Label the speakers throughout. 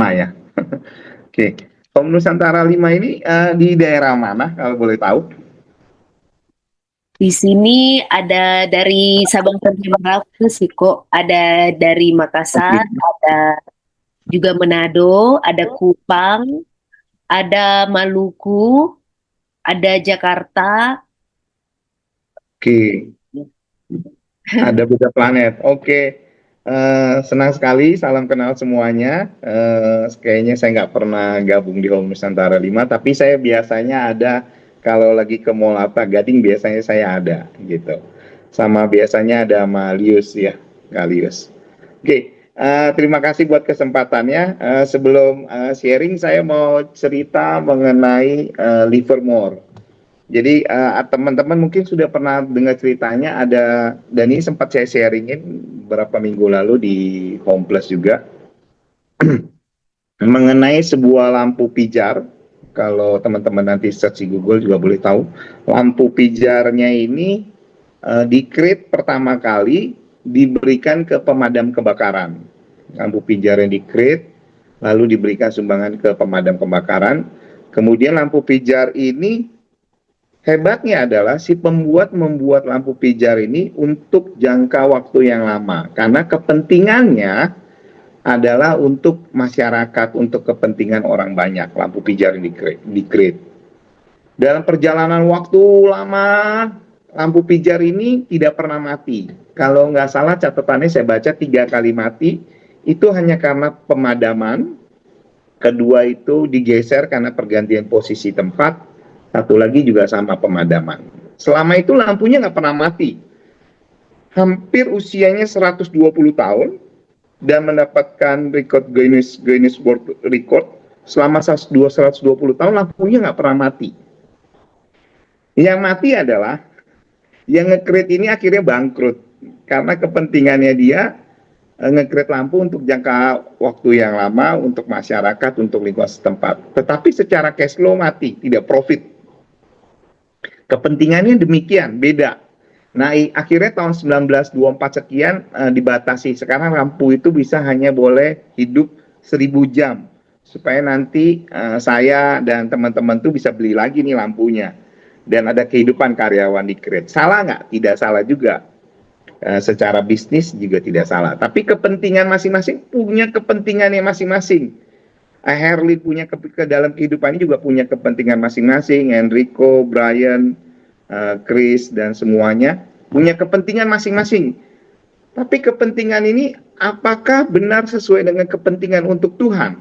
Speaker 1: Ya. Oke. Home Nusantara 5 ini di daerah mana kalau boleh tahu?
Speaker 2: Di sini ada dari Sabang sampai Merauke sih kok. Ada dari Makassar,
Speaker 1: Oke.
Speaker 2: ada juga Manado, ada Kupang, ada Maluku, ada Jakarta.
Speaker 1: Oke. Ada beda planet. Oke. Senang sekali, salam kenal semuanya. Kayaknya saya nggak pernah gabung di Home Nusantara 5, tapi saya biasanya ada kalau lagi ke Mall apa Gading biasanya saya ada gitu. Sama biasanya ada sama Lius ya, Kalius. Oke, terima kasih buat kesempatannya. Sebelum sharing, saya mau cerita mengenai Livermore. Jadi teman-teman mungkin sudah pernah dengar ceritanya ada, dan ini sempat saya sharingin beberapa minggu lalu di Home Plus juga, mengenai sebuah lampu pijar. Kalau teman-teman nanti search di Google juga boleh tahu, lampu pijarnya ini di-create pertama kali diberikan ke pemadam kebakaran. Lampu pijar yang di-create lalu diberikan sumbangan ke pemadam kebakaran. Kemudian lampu pijar ini hebatnya adalah si pembuat membuat lampu pijar ini untuk jangka waktu yang lama karena kepentingannya adalah untuk masyarakat, untuk kepentingan orang banyak. Lampu pijar ini di-create. Dalam perjalanan waktu lama, lampu pijar ini tidak pernah mati. Kalau nggak salah catatannya saya baca 3 kali mati, itu hanya karena pemadaman. Kedua itu digeser karena pergantian posisi tempat. Satu lagi juga sama pemadaman. Selama itu lampunya nggak pernah mati. Hampir usianya 120 tahun dan mendapatkan record Guinness World Record. Selama 120 tahun lampunya nggak pernah mati. Yang mati adalah yang nge-create ini akhirnya bangkrut karena kepentingannya dia nge-create lampu untuk jangka waktu yang lama, untuk masyarakat, untuk lingkungan setempat. Tetapi secara cash flow mati, tidak profit. Kepentingannya demikian, beda. Nah, akhirnya tahun 1924 sekian dibatasi. Sekarang lampu itu bisa hanya boleh hidup 1000 jam. Supaya nanti saya dan teman-teman tuh bisa beli lagi nih lampunya. Dan ada kehidupan karyawan di create. Salah nggak? Tidak salah juga. Secara bisnis juga tidak salah. Tapi kepentingan masing-masing punya kepentingannya masing-masing. Herli punya ke dalam kehidupannya juga punya kepentingan masing-masing. Enrico, Brian, Chris, dan semuanya punya kepentingan masing-masing. Tapi kepentingan ini apakah benar sesuai dengan kepentingan untuk Tuhan?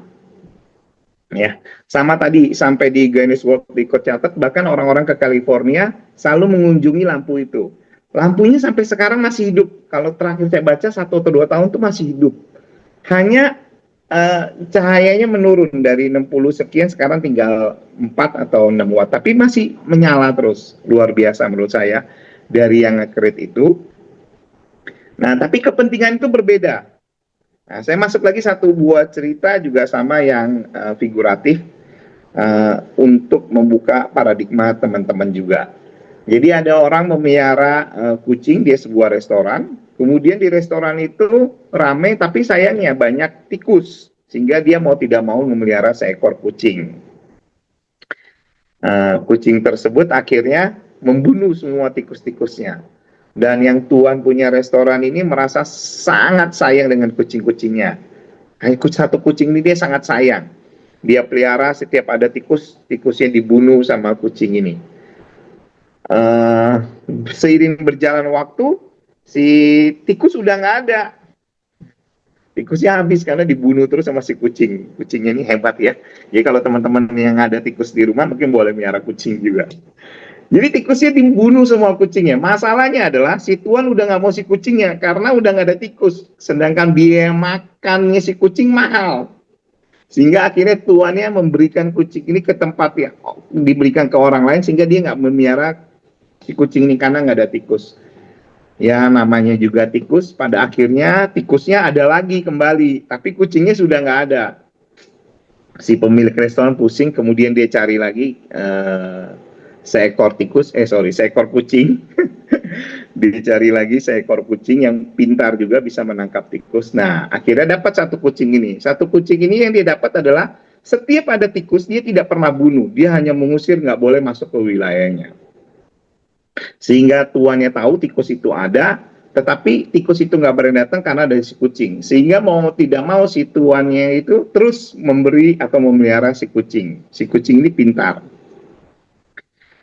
Speaker 1: Ya, sama tadi sampai di Guinness World Record catat, bahkan orang-orang ke California selalu mengunjungi lampu itu. Lampunya sampai sekarang masih hidup. Kalau terakhir saya baca 1 atau 2 tahun itu masih hidup. Hanya cahayanya menurun dari 60 sekian, sekarang tinggal 4 atau 6 watt. Tapi masih menyala terus. Luar biasa menurut saya dari yang nge-create itu. Nah, tapi kepentingan itu berbeda. Nah, saya masuk lagi satu buah cerita juga sama yang figuratif untuk membuka paradigma teman-teman juga. Jadi ada orang memelihara kucing di sebuah restoran, kemudian di restoran itu ramai tapi sayangnya banyak tikus, sehingga dia mau tidak mau memelihara seekor kucing. Kucing tersebut akhirnya membunuh semua tikus-tikusnya. Dan yang tuan punya restoran ini merasa sangat sayang dengan kucing-kucingnya. Satu kucing ini dia sangat sayang. Dia pelihara, setiap ada tikus, tikusnya dibunuh sama kucing ini. Seiring berjalan waktu, si tikus udah nggak ada. Tikusnya habis karena dibunuh terus sama si kucing. Kucingnya ini hebat ya. Jadi kalau teman-teman yang ada tikus di rumah mungkin boleh melihara kucing juga. Jadi tikusnya dibunuh semua kucingnya. Masalahnya adalah si tuan udah nggak mau si kucingnya karena udah nggak ada tikus. Sedangkan biaya makannya si kucing mahal. Sehingga akhirnya tuannya memberikan kucing ini ke tempat ya, diberikan ke orang lain sehingga dia nggak memelihara si kucing ini karena nggak ada tikus. Ya namanya juga tikus, pada akhirnya tikusnya ada lagi kembali, tapi kucingnya sudah nggak ada. Si pemilik restoran pusing, kemudian dia cari lagi seekor kucing Dicari lagi seekor kucing yang pintar juga bisa menangkap tikus. Nah, akhirnya dapat satu kucing ini. Satu kucing ini yang dia dapat adalah setiap ada tikus, dia tidak pernah bunuh. Dia hanya mengusir, nggak boleh masuk ke wilayahnya. Sehingga tuannya tahu tikus itu ada, tetapi tikus itu nggak berani datang karena ada si kucing. Sehingga mau tidak mau si tuannya itu terus memberi atau memelihara si kucing. Si kucing ini pintar.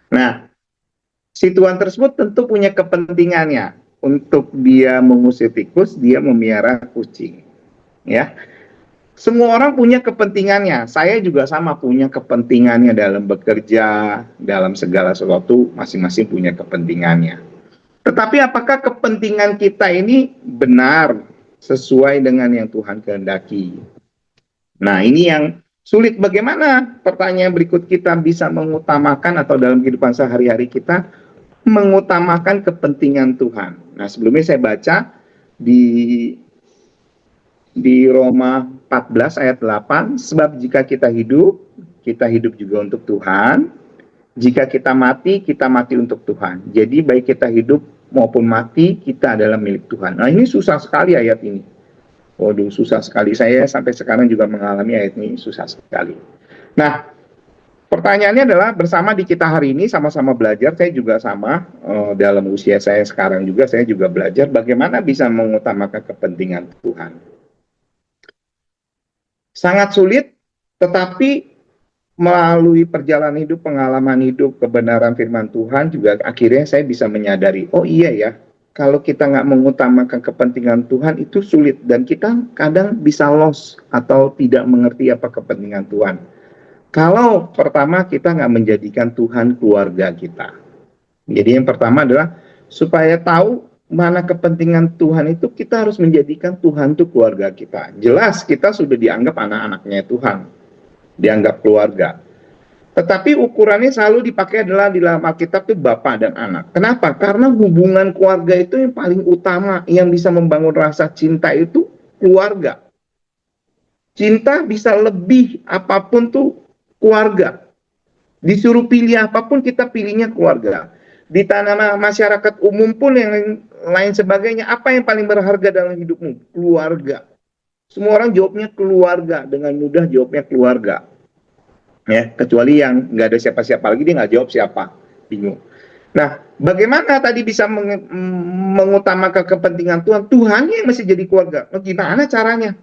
Speaker 1: Nah, si tuan tersebut tentu punya kepentingannya. Untuk dia mengusir tikus, dia memelihara kucing. Ya, semua orang punya kepentingannya. Saya juga sama punya kepentingannya dalam bekerja, dalam segala sesuatu, masing-masing punya kepentingannya. Tetapi apakah kepentingan kita ini benar sesuai dengan yang Tuhan kehendaki? Nah, ini yang sulit. Bagaimana pertanyaan berikut kita bisa mengutamakan atau dalam kehidupan sehari-hari kita mengutamakan kepentingan Tuhan. Nah, sebelumnya saya baca di Roma 14 ayat 8, sebab jika kita hidup juga untuk Tuhan. Jika kita mati untuk Tuhan. Jadi baik kita hidup maupun mati, kita adalah milik Tuhan. Nah, ini susah sekali ayat ini. Waduh, susah sekali. Saya sampai sekarang juga mengalami ayat ini susah sekali. Nah, pertanyaannya adalah bersama di kita hari ini sama-sama belajar. Saya juga sama dalam usia saya sekarang juga saya juga belajar bagaimana bisa mengutamakan kepentingan Tuhan. Sangat sulit, tetapi melalui perjalanan hidup, pengalaman hidup, kebenaran firman Tuhan juga akhirnya saya bisa menyadari, oh iya ya, kalau kita nggak mengutamakan kepentingan Tuhan itu sulit dan kita kadang bisa lost atau tidak mengerti apa kepentingan Tuhan. Kalau pertama kita nggak menjadikan Tuhan keluarga kita. Jadi yang pertama adalah supaya tahu mana kepentingan Tuhan itu kita harus menjadikan Tuhan itu keluarga kita. Jelas kita sudah dianggap anak-anaknya Tuhan, dianggap keluarga. Tetapi ukurannya selalu dipakai adalah di dalam Alkitab itu Bapa dan anak. Kenapa? Karena hubungan keluarga itu yang paling utama, yang bisa membangun rasa cinta itu keluarga. Cinta bisa lebih apapun tuh keluarga. Disuruh pilih apapun kita pilihnya keluarga. Di tanah masyarakat umum pun yang lain sebagainya, apa yang paling berharga dalam hidupmu? Keluarga. Semua orang jawabnya keluarga, dengan mudah jawabnya keluarga. Ya, kecuali yang nggak ada siapa-siapa lagi, dia nggak jawab siapa, bingung. Nah, bagaimana tadi bisa mengutamakan kepentingan Tuhan? Tuhan yang mesti jadi keluarga. Oh, gimana caranya?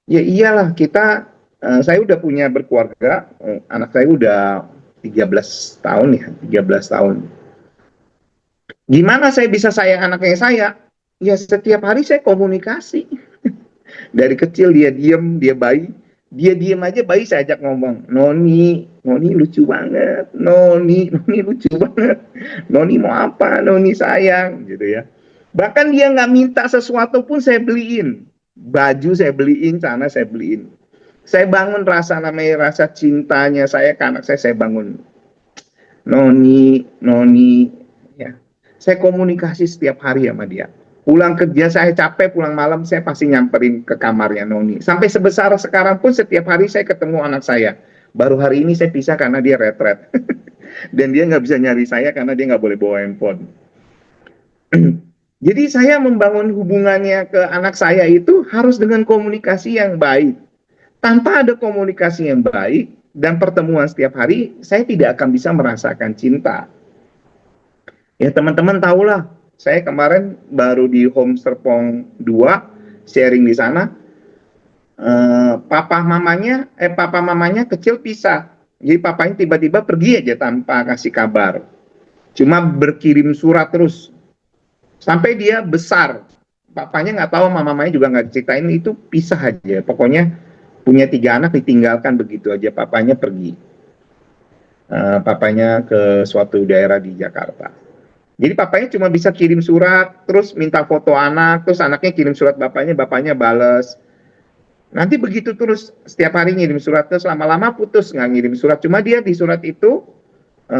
Speaker 1: Ya iyalah, saya udah punya berkeluarga, anak saya udah 13 tahun ya, 13 tahun. Gimana saya bisa sayang anaknya saya? Ya setiap hari saya komunikasi. Dari kecil dia diem, dia bayi. Dia diem aja, bayi saya ajak ngomong. Noni lucu banget. Noni lucu banget. Noni mau apa? Noni sayang, gitu ya. Bahkan dia nggak minta sesuatu pun saya beliin. Baju saya beliin, celana saya beliin. Saya bangun namanya rasa cintanya saya ke anak saya bangun. Noni, ya. Saya komunikasi setiap hari sama dia. Pulang kerja saya capek, pulang malam saya pasti nyamperin ke kamarnya Noni. Sampai sebesar sekarang pun setiap hari saya ketemu anak saya. Baru hari ini saya pisah karena dia retret. Dan dia nggak bisa nyari saya karena dia nggak boleh bawa handphone. Jadi saya membangun hubungannya ke anak saya itu harus dengan komunikasi yang baik. Tanpa ada komunikasi yang baik dan pertemuan setiap hari, saya tidak akan bisa merasakan cinta. Ya teman-teman tahulah, saya kemarin baru di Home Serpong 2 sharing di sana. Papa mamanya kecil pisah. Jadi papanya tiba-tiba pergi aja tanpa kasih kabar. Cuma berkirim surat terus. Sampai dia besar. Papanya nggak tahu, mamanya juga nggak diceritain, itu pisah aja. Pokoknya punya 3 anak ditinggalkan begitu aja. Papanya pergi. Papanya ke suatu daerah di Jakarta. Jadi papanya cuma bisa kirim surat, terus minta foto anak, terus anaknya kirim surat bapaknya bales. Nanti begitu terus, setiap hari ngirim surat, terus lama-lama putus, nggak ngirim surat. Cuma dia di surat itu,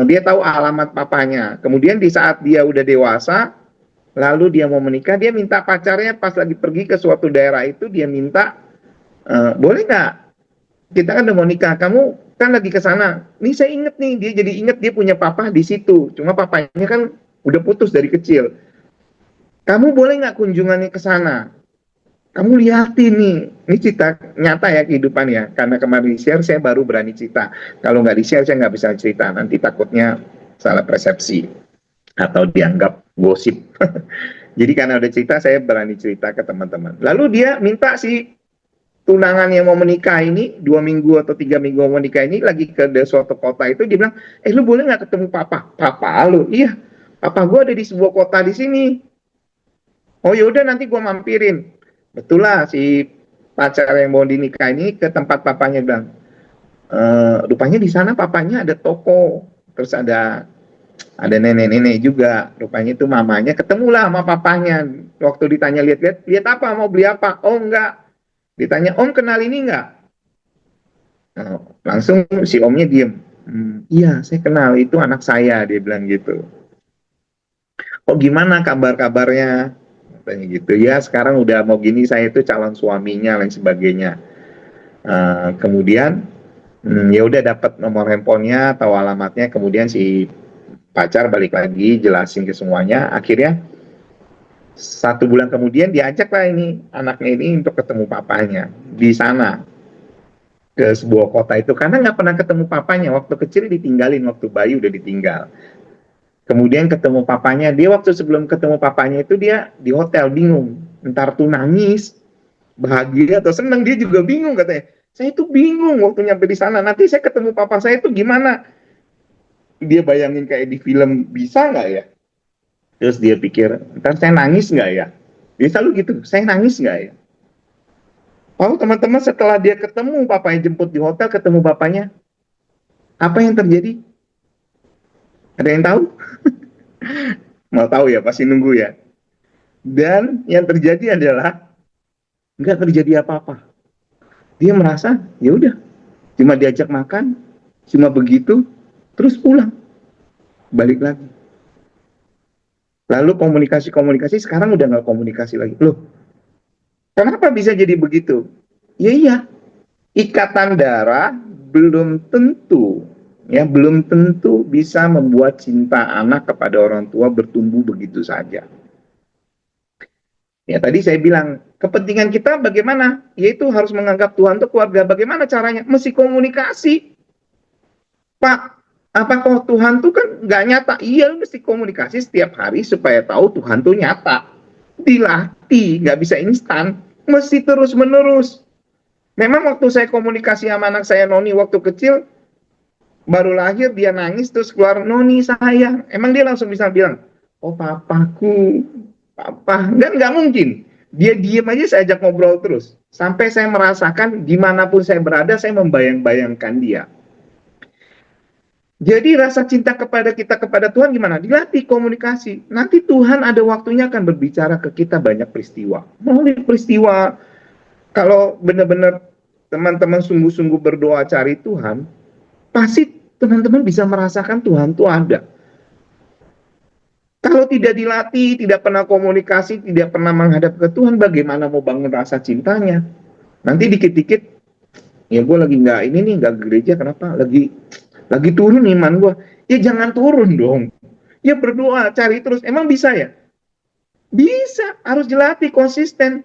Speaker 1: dia tahu alamat papanya. Kemudian di saat dia udah dewasa, lalu dia mau menikah, dia minta pacarnya pas lagi pergi ke suatu daerah itu, dia minta, boleh nggak? Kita kan udah mau nikah, kamu kan lagi ke sana. Nih saya inget nih, dia jadi inget dia punya papa di situ. Cuma papanya kan udah putus dari kecil. kamu boleh nggak kunjungannya ke sana? Kamu lihatin nih, ini cerita nyata ya kehidupan ya. Karena kemarin di-share saya baru berani cerita. Kalau nggak di-share saya nggak bisa cerita. Nanti takutnya salah persepsi atau dianggap gosip. Jadi karena udah cerita saya berani cerita ke teman-teman. Lalu dia minta si tunangan yang mau menikah ini 2 minggu atau 3 minggu mau menikah ini lagi ke suatu kota itu, dia bilang, lu boleh nggak ketemu papa lu? Iya, papa gue ada di sebuah kota di sini. Oh yaudah nanti gue mampirin. Betul lah si pacar yang mau dinikah ini ke tempat papanya, bilang, rupanya di sana papanya ada toko, terus ada nenek-nenek juga, rupanya itu mamanya ketemulah sama papanya. Waktu ditanya lihat apa, mau beli apa? Oh enggak. Ditanya, om kenal ini enggak? Langsung si omnya diem. Iya saya kenal, itu anak saya, dia bilang gitu. Oh gimana kabar-kabarnya? Katanya gitu. Ya sekarang udah mau gini, saya itu calon suaminya lain sebagainya. Kemudian ya udah dapat nomor handphonenya, tahu alamatnya, kemudian si pacar balik lagi jelasin ke semuanya. Akhirnya 1 bulan kemudian diajaklah ini anaknya ini untuk ketemu papanya di sana, ke sebuah kota itu, karena nggak pernah ketemu papanya. Waktu kecil ditinggalin, waktu bayi udah ditinggal. Kemudian ketemu papanya, dia waktu sebelum ketemu papanya itu dia di hotel bingung, entar tuh nangis, bahagia atau senang, dia juga bingung katanya. Saya itu bingung waktu nyampe di sana, nanti saya ketemu papa saya itu gimana? Dia bayangin kayak di film, bisa nggak ya? Terus dia pikir, ntar saya nangis nggak ya? Dia selalu gitu, saya nangis nggak ya? Oh teman-teman, setelah dia ketemu papanya, jemput di hotel, ketemu bapaknya, apa yang terjadi? Ada yang tahu? Mau tahu ya, pasti nunggu ya. Dan yang terjadi adalah nggak terjadi apa-apa. Dia merasa ya udah, cuma diajak makan, cuma begitu, terus pulang, balik lagi. Lalu komunikasi sekarang udah nggak komunikasi lagi. Loh, kenapa bisa jadi begitu? Ya iya, ikatan darah belum tentu, ya belum tentu bisa membuat cinta anak kepada orang tua bertumbuh begitu saja. Ya tadi saya bilang, kepentingan kita bagaimana? Yaitu harus menganggap Tuhan itu keluarga. Bagaimana caranya? Mesti komunikasi. Pak, apa kok Tuhan tuh kan nggak nyata? Iya, mesti komunikasi setiap hari supaya tahu Tuhan tuh nyata. Dilatih, nggak bisa instan. Mesti terus-menerus. Memang waktu saya komunikasi sama anak saya Noni waktu kecil, baru lahir dia nangis terus keluar, Noni sayang. Emang dia langsung bisa bilang, oh papaku, papa. Nggak mungkin. Dia diem aja, saya ajak ngobrol terus. Sampai saya merasakan dimanapun saya berada, saya membayang-bayangkan dia. Jadi rasa cinta kepada kita, kepada Tuhan gimana? Dilatih komunikasi. Nanti Tuhan ada waktunya akan berbicara ke kita banyak peristiwa. Melalui peristiwa, kalau benar-benar teman-teman sungguh-sungguh berdoa cari Tuhan, pasti teman-teman bisa merasakan Tuhan itu ada. Kalau tidak dilatih, tidak pernah komunikasi, tidak pernah menghadap ke Tuhan, bagaimana mau bangun rasa cintanya? Nanti dikit-dikit, ya gue lagi nggak ini nih, nggak gereja, kenapa? Lagi turun iman gue. Ya jangan turun dong. Ya berdoa, cari terus. Emang bisa ya? Bisa, harus dilatih konsisten.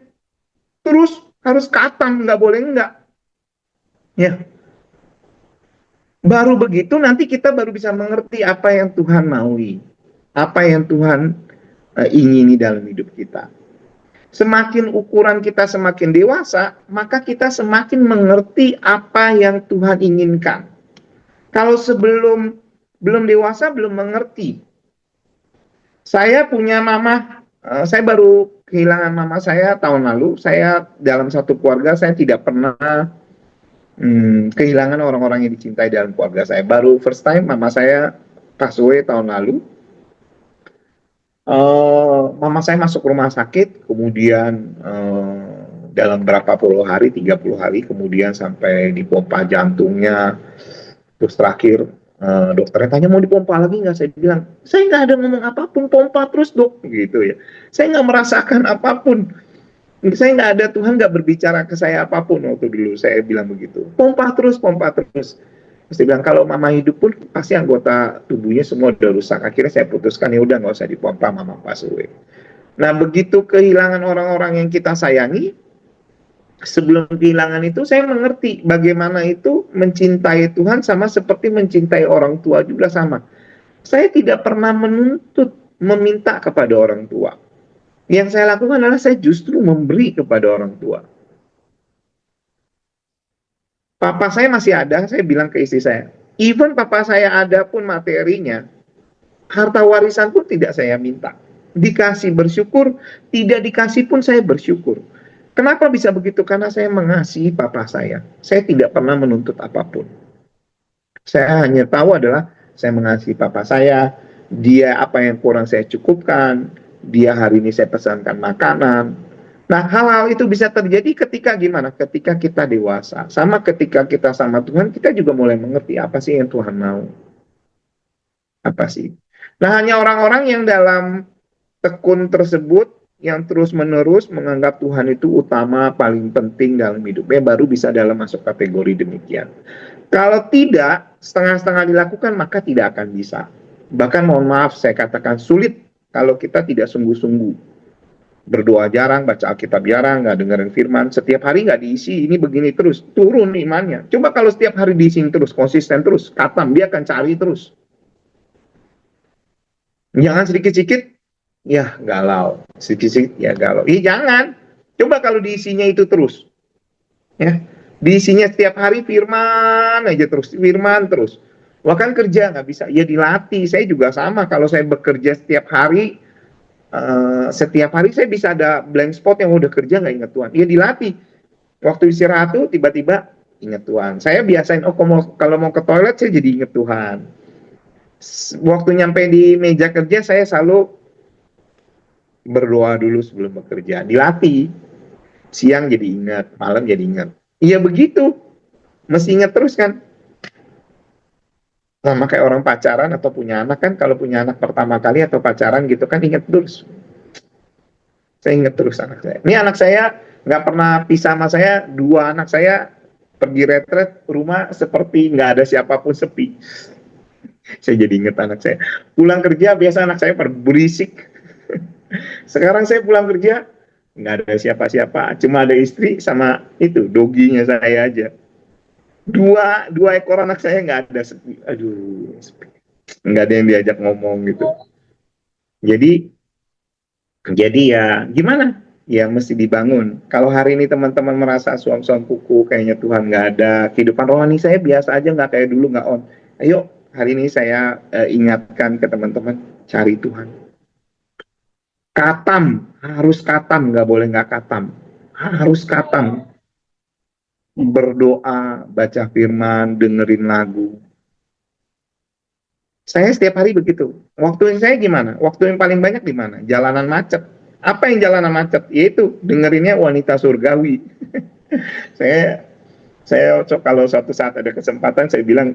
Speaker 1: Terus harus katam, nggak boleh enggak. Ya, baru begitu nanti kita baru bisa mengerti apa yang Tuhan maui, apa yang Tuhan ingini dalam hidup kita. Semakin ukuran kita semakin dewasa, maka kita semakin mengerti apa yang Tuhan inginkan. Kalau belum dewasa, belum mengerti. Saya punya mama, saya baru kehilangan mama saya tahun lalu. Saya dalam satu keluarga, saya tidak pernah kehilangan orang-orang yang dicintai dalam keluarga saya. Baru first time mama saya pass away tahun lalu. Mama saya masuk rumah sakit, kemudian dalam berapa puluh hari, 30 hari, kemudian sampai dipompa jantungnya. Terus terakhir dokternya tanya mau dipompa lagi nggak? Saya bilang, saya nggak ada ngomong apapun, pompa terus dok, gitu ya. Saya nggak merasakan apapun. Saya nggak ada, Tuhan nggak berbicara ke saya apapun waktu dulu. Saya bilang begitu, pompa terus, pompa terus. Terus dia bilang kalau mama hidup pun pasti anggota tubuhnya semua udah rusak. Akhirnya saya putuskan ya udah nggak usah dipompa, mama pas away. Nah, begitu kehilangan orang-orang yang kita sayangi, sebelum kehilangan itu saya mengerti bagaimana itu mencintai Tuhan sama seperti mencintai orang tua juga sama. Saya tidak pernah menuntut, meminta kepada orang tua. Yang saya lakukan adalah saya justru memberi kepada orang tua. Papa saya masih ada, saya bilang ke istri saya, even papa saya ada pun materinya, harta warisan pun tidak saya minta. Dikasih bersyukur, tidak dikasih pun saya bersyukur. Kenapa bisa begitu? Karena saya mengasihi papa saya. Saya tidak pernah menuntut apapun. Saya hanya tahu adalah saya mengasihi papa saya, dia apa yang kurang saya cukupkan, dia hari ini saya pesankan makanan. Nah, hal-hal itu bisa terjadi ketika gimana? Ketika kita dewasa. Sama ketika kita sama Tuhan, kita juga mulai mengerti apa sih yang Tuhan mau. Apa sih? Nah, hanya orang-orang yang dalam tekun tersebut, yang terus-menerus menganggap Tuhan itu utama, paling penting dalam hidupnya, baru bisa dalam masuk kategori demikian. Kalau tidak, setengah-setengah dilakukan, maka tidak akan bisa. Bahkan mohon maaf, saya katakan sulit kalau kita tidak sungguh-sungguh. Berdoa jarang, baca Alkitab jarang, nggak dengerin firman, setiap hari nggak diisi, ini begini terus, turun imannya. Coba kalau setiap hari diisi terus, konsisten terus, katam, dia akan cari terus. Jangan sedikit-sedikit, ya galau. Sedikit-sedikit, ya galau. Jangan. Coba kalau diisinya itu terus. Ya, diisinya setiap hari firman aja terus, firman terus. Bahkan kerja nggak bisa, ya dilatih. Saya juga sama, kalau saya bekerja setiap hari saya bisa ada blank spot yang udah kerja nggak inget Tuhan. Ya dilatih. Waktu istirahat tuh tiba-tiba inget Tuhan. Saya biasain, kalau mau ke toilet saya jadi inget Tuhan. Waktu nyampe di meja kerja saya selalu berdoa dulu sebelum bekerja. Dilatih. Siang jadi ingat, malam jadi ingat. Iya begitu. Mesti ingat terus kan. Sama kayak orang pacaran atau punya anak kan, kalau punya anak pertama kali atau pacaran gitu kan ingat terus. Saya ingat terus anak saya. Ini anak saya nggak pernah pisah sama saya. Dua anak saya pergi retret, rumah seperti nggak ada siapapun, sepi. Saya jadi ingat anak saya. Pulang kerja biasa anak saya berisik. Sekarang saya pulang kerja nggak ada siapa-siapa, cuma ada istri sama itu doginya saya aja. Dua ekor anak saya nggak ada, sepi. Aduh, sepi. Nggak ada yang diajak ngomong gitu. Jadi ya gimana? Ya mesti dibangun. Kalau hari ini teman-teman merasa suam-suam kuku, kayaknya Tuhan nggak ada, kehidupan rohani saya biasa aja, nggak kayak dulu, nggak on. Ayo hari ini saya ingatkan ke teman-teman, cari Tuhan. Katam, harus katam, nggak boleh nggak katam. Harus katam. Berdoa, baca firman, dengerin lagu. Saya setiap hari begitu. Waktu saya gimana? Waktu yang paling banyak di mana? Jalanan macet. Apa yang jalanan macet? Yaitu dengerinnya wanita surgawi. saya kalau suatu saat ada kesempatan saya bilang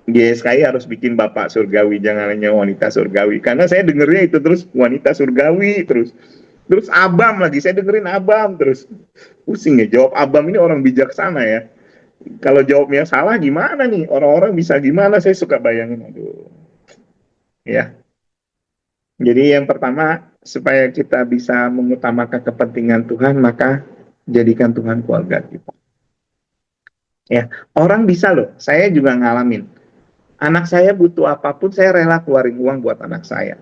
Speaker 1: GSKI harus bikin bapak surgawi, jangan hanya wanita surgawi. Karena saya dengernya itu terus wanita surgawi terus abam lagi, saya dengerin abam terus. Pusing ya, jawab abam ini orang bijaksana ya. Kalau jawabnya salah gimana nih? Orang-orang bisa gimana? Saya suka bayangin, aduh. Ya. Jadi yang pertama, supaya kita bisa mengutamakan kepentingan Tuhan, maka jadikan Tuhan keluarga kita. Ya, orang bisa loh. Saya juga ngalamin. Anak saya butuh apapun, saya rela keluarin uang buat anak saya.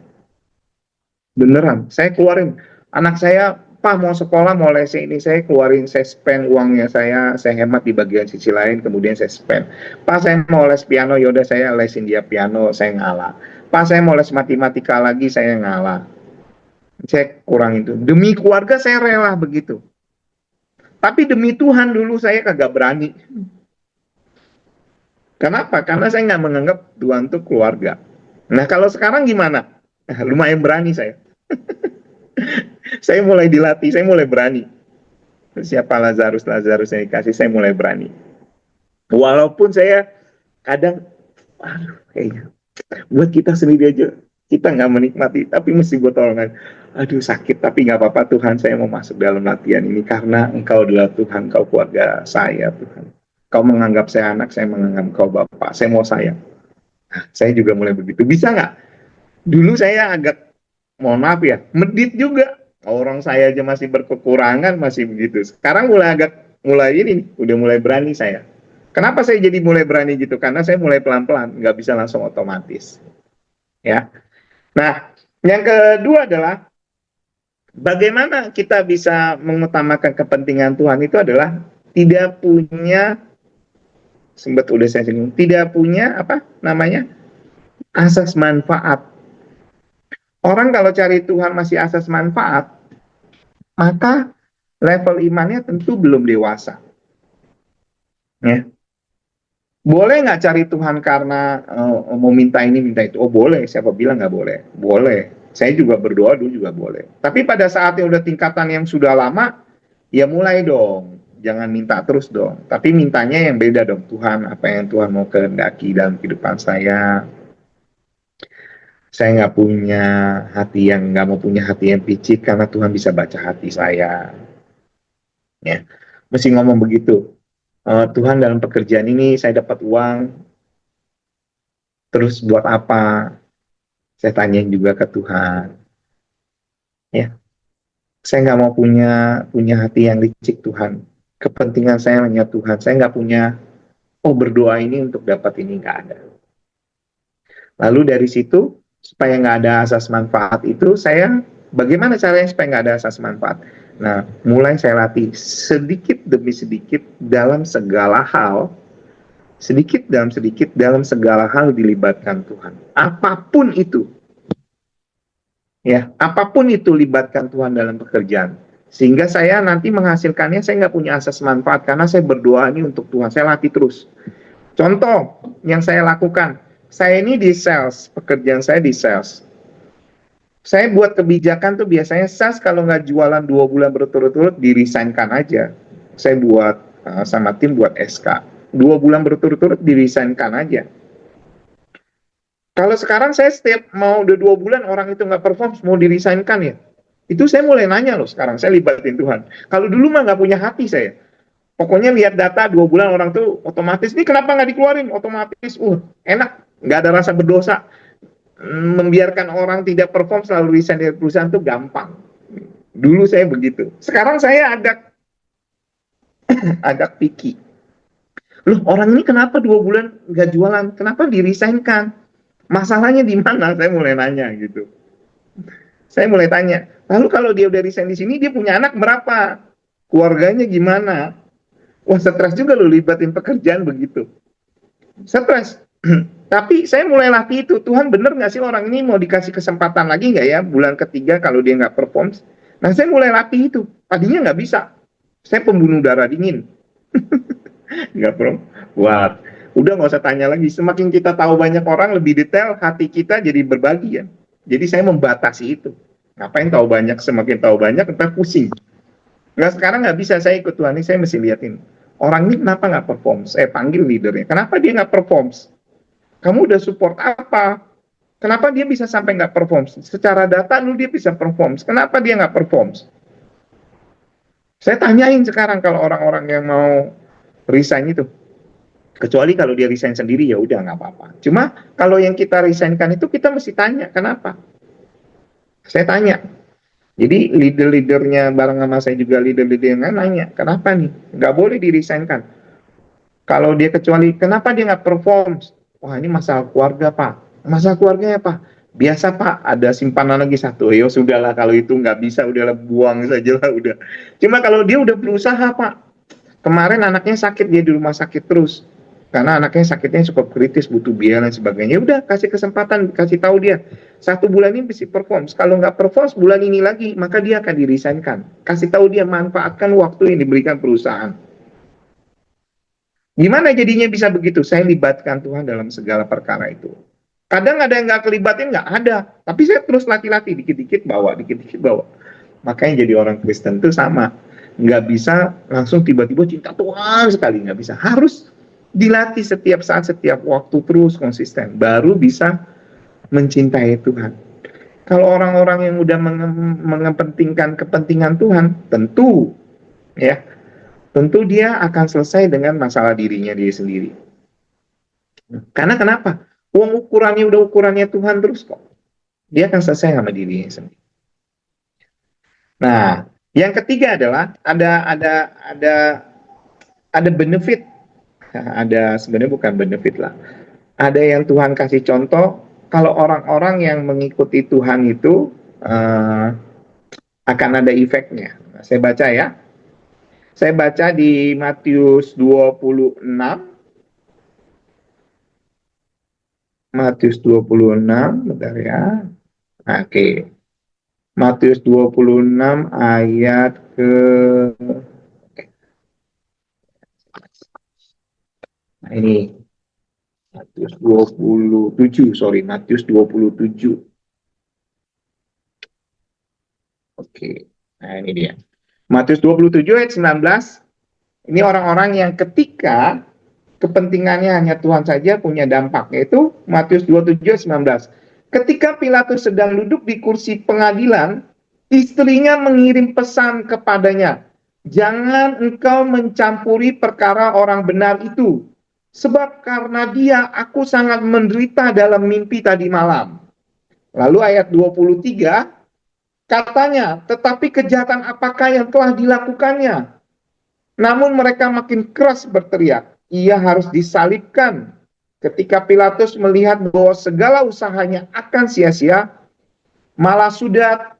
Speaker 1: Beneran, saya keluarin. Anak saya, Pak mau sekolah, mau les ini, saya keluarin, saya spend uangnya saya hemat di bagian sisi lain, kemudian saya spend. Pak saya mau les piano, yaudah saya lesin dia piano, saya ngalah. Pak saya mau les matematika lagi, saya ngalah. Saya kurang itu. Demi keluarga saya rela begitu. Tapi demi Tuhan dulu saya kagak berani. Kenapa? Karena saya nggak menganggap Tuhan itu keluarga. Nah kalau sekarang gimana? Lumayan berani saya. Saya mulai dilatih, saya mulai berani. Siapa Lazarus yang dikasih, saya mulai berani. Walaupun saya kadang, kayaknya buat kita sendiri aja, kita nggak menikmati, tapi mesti gue tolongan. Aduh sakit, tapi nggak apa-apa Tuhan, saya mau masuk dalam latihan ini karena Engkau adalah Tuhan, Engkau keluarga saya Tuhan. Kau menganggap saya anak, saya menganggap Engkau Bapak, saya mau sayang. Nah, saya juga mulai begitu. Bisa nggak? Dulu saya agak, mohon maaf ya, medit juga. Orang saya aja masih berkekurangan, masih begitu. Sekarang mulai ini nih, udah mulai berani saya. Kenapa saya jadi mulai berani gitu? Karena saya mulai pelan-pelan, nggak bisa langsung otomatis. Ya. Nah, yang kedua adalah bagaimana kita bisa mengutamakan kepentingan Tuhan itu adalah tidak punya, sempat udah saya singgung, tidak punya apa namanya asas manfaat. Orang kalau cari Tuhan masih asas manfaat, maka level imannya tentu belum dewasa. Ya. Boleh nggak cari Tuhan karena mau minta ini minta itu? Oh boleh, siapa bilang nggak boleh? Boleh. Saya juga berdoa dulu juga boleh. Tapi pada saat yang udah tingkatan yang sudah lama, ya mulai dong. Jangan minta terus dong. Tapi mintanya yang beda dong. Tuhan, apa yang Tuhan mau kehendaki dalam kehidupan saya? Saya nggak punya hati yang nggak mau punya hati yang picik karena Tuhan bisa baca hati saya. Ya, mesti ngomong begitu. Tuhan dalam pekerjaan ini saya dapat uang, terus buat apa? Saya tanyain juga ke Tuhan. Ya, saya nggak mau punya hati yang licik Tuhan. Kepentingan saya hanya Tuhan. Saya nggak punya, oh berdoa ini untuk dapat ini, nggak ada. Lalu dari situ, supaya nggak ada asas manfaat itu, saya bagaimana caranya supaya nggak ada asas manfaat? Nah, mulai saya latih sedikit demi sedikit dalam segala hal, sedikit dalam segala hal dilibatkan Tuhan. Apapun itu, ya, apapun itu libatkan Tuhan dalam pekerjaan. Sehingga saya nanti menghasilkannya, saya nggak punya asas manfaat, karena saya berdoa ini untuk Tuhan, saya latih terus. Contoh yang saya lakukan, saya ini di sales, pekerjaan saya di sales. Saya buat kebijakan tuh biasanya sales kalau nggak jualan 2 bulan berturut-turut, dirisainkan aja. Saya buat sama tim buat SK. 2 bulan berturut-turut dirisainkan aja. Kalau sekarang saya setiap mau udah 2 bulan orang itu nggak perform, mau dirisainkan ya. Itu saya mulai nanya loh sekarang, saya libatin Tuhan. Kalau dulu mah nggak punya hati saya. Pokoknya lihat data 2 bulan orang tuh otomatis, ini kenapa nggak dikeluarin? Otomatis, enak, nggak ada rasa berdosa. Membiarkan orang tidak perform selalu resign dari perusahaan tuh gampang. Dulu saya begitu. Sekarang saya agak picky. Loh orang ini kenapa 2 bulan nggak jualan? Kenapa dirisainkan? Masalahnya di mana? Saya mulai nanya gitu. Saya mulai tanya. Lalu kalau dia udah resign di sini, dia punya anak berapa? Keluarganya gimana? Wah stres juga lo libatin pekerjaan begitu. Stres. Tapi saya mulai latih itu, Tuhan bener nggak sih orang ini mau dikasih kesempatan lagi nggak ya bulan ketiga kalau dia nggak perform? Nah saya mulai latih itu, tadinya nggak bisa, saya pembunuh darah dingin, nggak perlu. Buat, udah nggak usah tanya lagi. Semakin kita tahu banyak orang lebih detail, hati kita jadi berbagi ya. Jadi saya membatasi itu. Ngapain tahu banyak, semakin tahu banyak, kita pusing. Nggak sekarang nggak bisa saya ikut Tuhan ini, saya mesti liatin. Orang ini kenapa nggak perform? Saya panggil leadernya. Kenapa dia nggak perform? Kamu udah support apa? Kenapa dia bisa sampai nggak perform? Secara data lu dia bisa perform. Kenapa dia nggak perform? Saya tanyain sekarang kalau orang-orang yang mau resign itu. Kecuali kalau dia resign sendiri ya udah nggak apa-apa. Cuma kalau yang kita resignkan itu kita mesti tanya kenapa. Saya tanya. Jadi leader-leadernya bareng sama saya juga leader-leadernya nanya kenapa nih nggak boleh diresignkan. Kalau dia kecuali kenapa dia nggak perform? Wah ini masalah keluarga pak. Masalah keluarganya pak. Biasa pak ada simpanan lagi satu. Ya sudahlah kalau itu nggak bisa udahlah buang saja lah udah. Cuma kalau dia udah berusaha pak. Kemarin anaknya sakit dia di rumah sakit terus. Karena anaknya sakitnya cukup kritis butuh biaya dan sebagainya. Udah kasih kesempatan kasih tahu dia 1 bulan ini bisa perform. Kalau nggak perform bulan ini lagi maka dia akan dirisainkan. Kasih tahu dia manfaatkan waktu yang diberikan perusahaan. Gimana jadinya bisa begitu? Saya libatkan Tuhan dalam segala perkara itu. Kadang ada yang nggak kelibatin, nggak ada. Tapi saya terus latih-latih, dikit-dikit bawa, dikit-dikit bawa. Makanya jadi orang Kristen itu sama. Nggak bisa langsung tiba-tiba cinta Tuhan sekali, nggak bisa. Harus dilatih setiap saat, setiap waktu, terus konsisten. Baru bisa mencintai Tuhan. Kalau orang-orang yang udah mengepentingkan kepentingan Tuhan, ya tentu dia akan selesai dengan masalah dirinya dia sendiri. Karena kenapa? Uang ukurannya udah ukurannya Tuhan terus kok. Dia akan selesai sama dirinya sendiri. Nah, yang ketiga adalah ada benefit. Ada sebenarnya bukan benefit lah. Ada yang Tuhan kasih contoh kalau orang-orang yang mengikuti Tuhan itu akan ada efeknya. Nah, saya baca ya. Saya baca di Matius 26. Matius 26, bentar ya. Oke. Matius 26 ayat ke nah ini Matius 27, sorry, Matius 27. Oke. Nah, ini dia. Matius 27 ayat 19. Ini orang-orang yang ketika kepentingannya hanya Tuhan saja punya dampak, yaitu Matius 27 ayat 19. Ketika Pilatus sedang duduk di kursi pengadilan, istrinya mengirim pesan kepadanya, "Jangan engkau mencampuri perkara orang benar itu, sebab karena dia aku sangat menderita dalam mimpi tadi malam." Lalu ayat 23, katanya, "Tetapi kejahatan apakah yang telah dilakukannya?" Namun mereka makin keras berteriak, "Ia harus disalibkan." Ketika Pilatus melihat bahwa segala usahanya akan sia-sia, malah sudah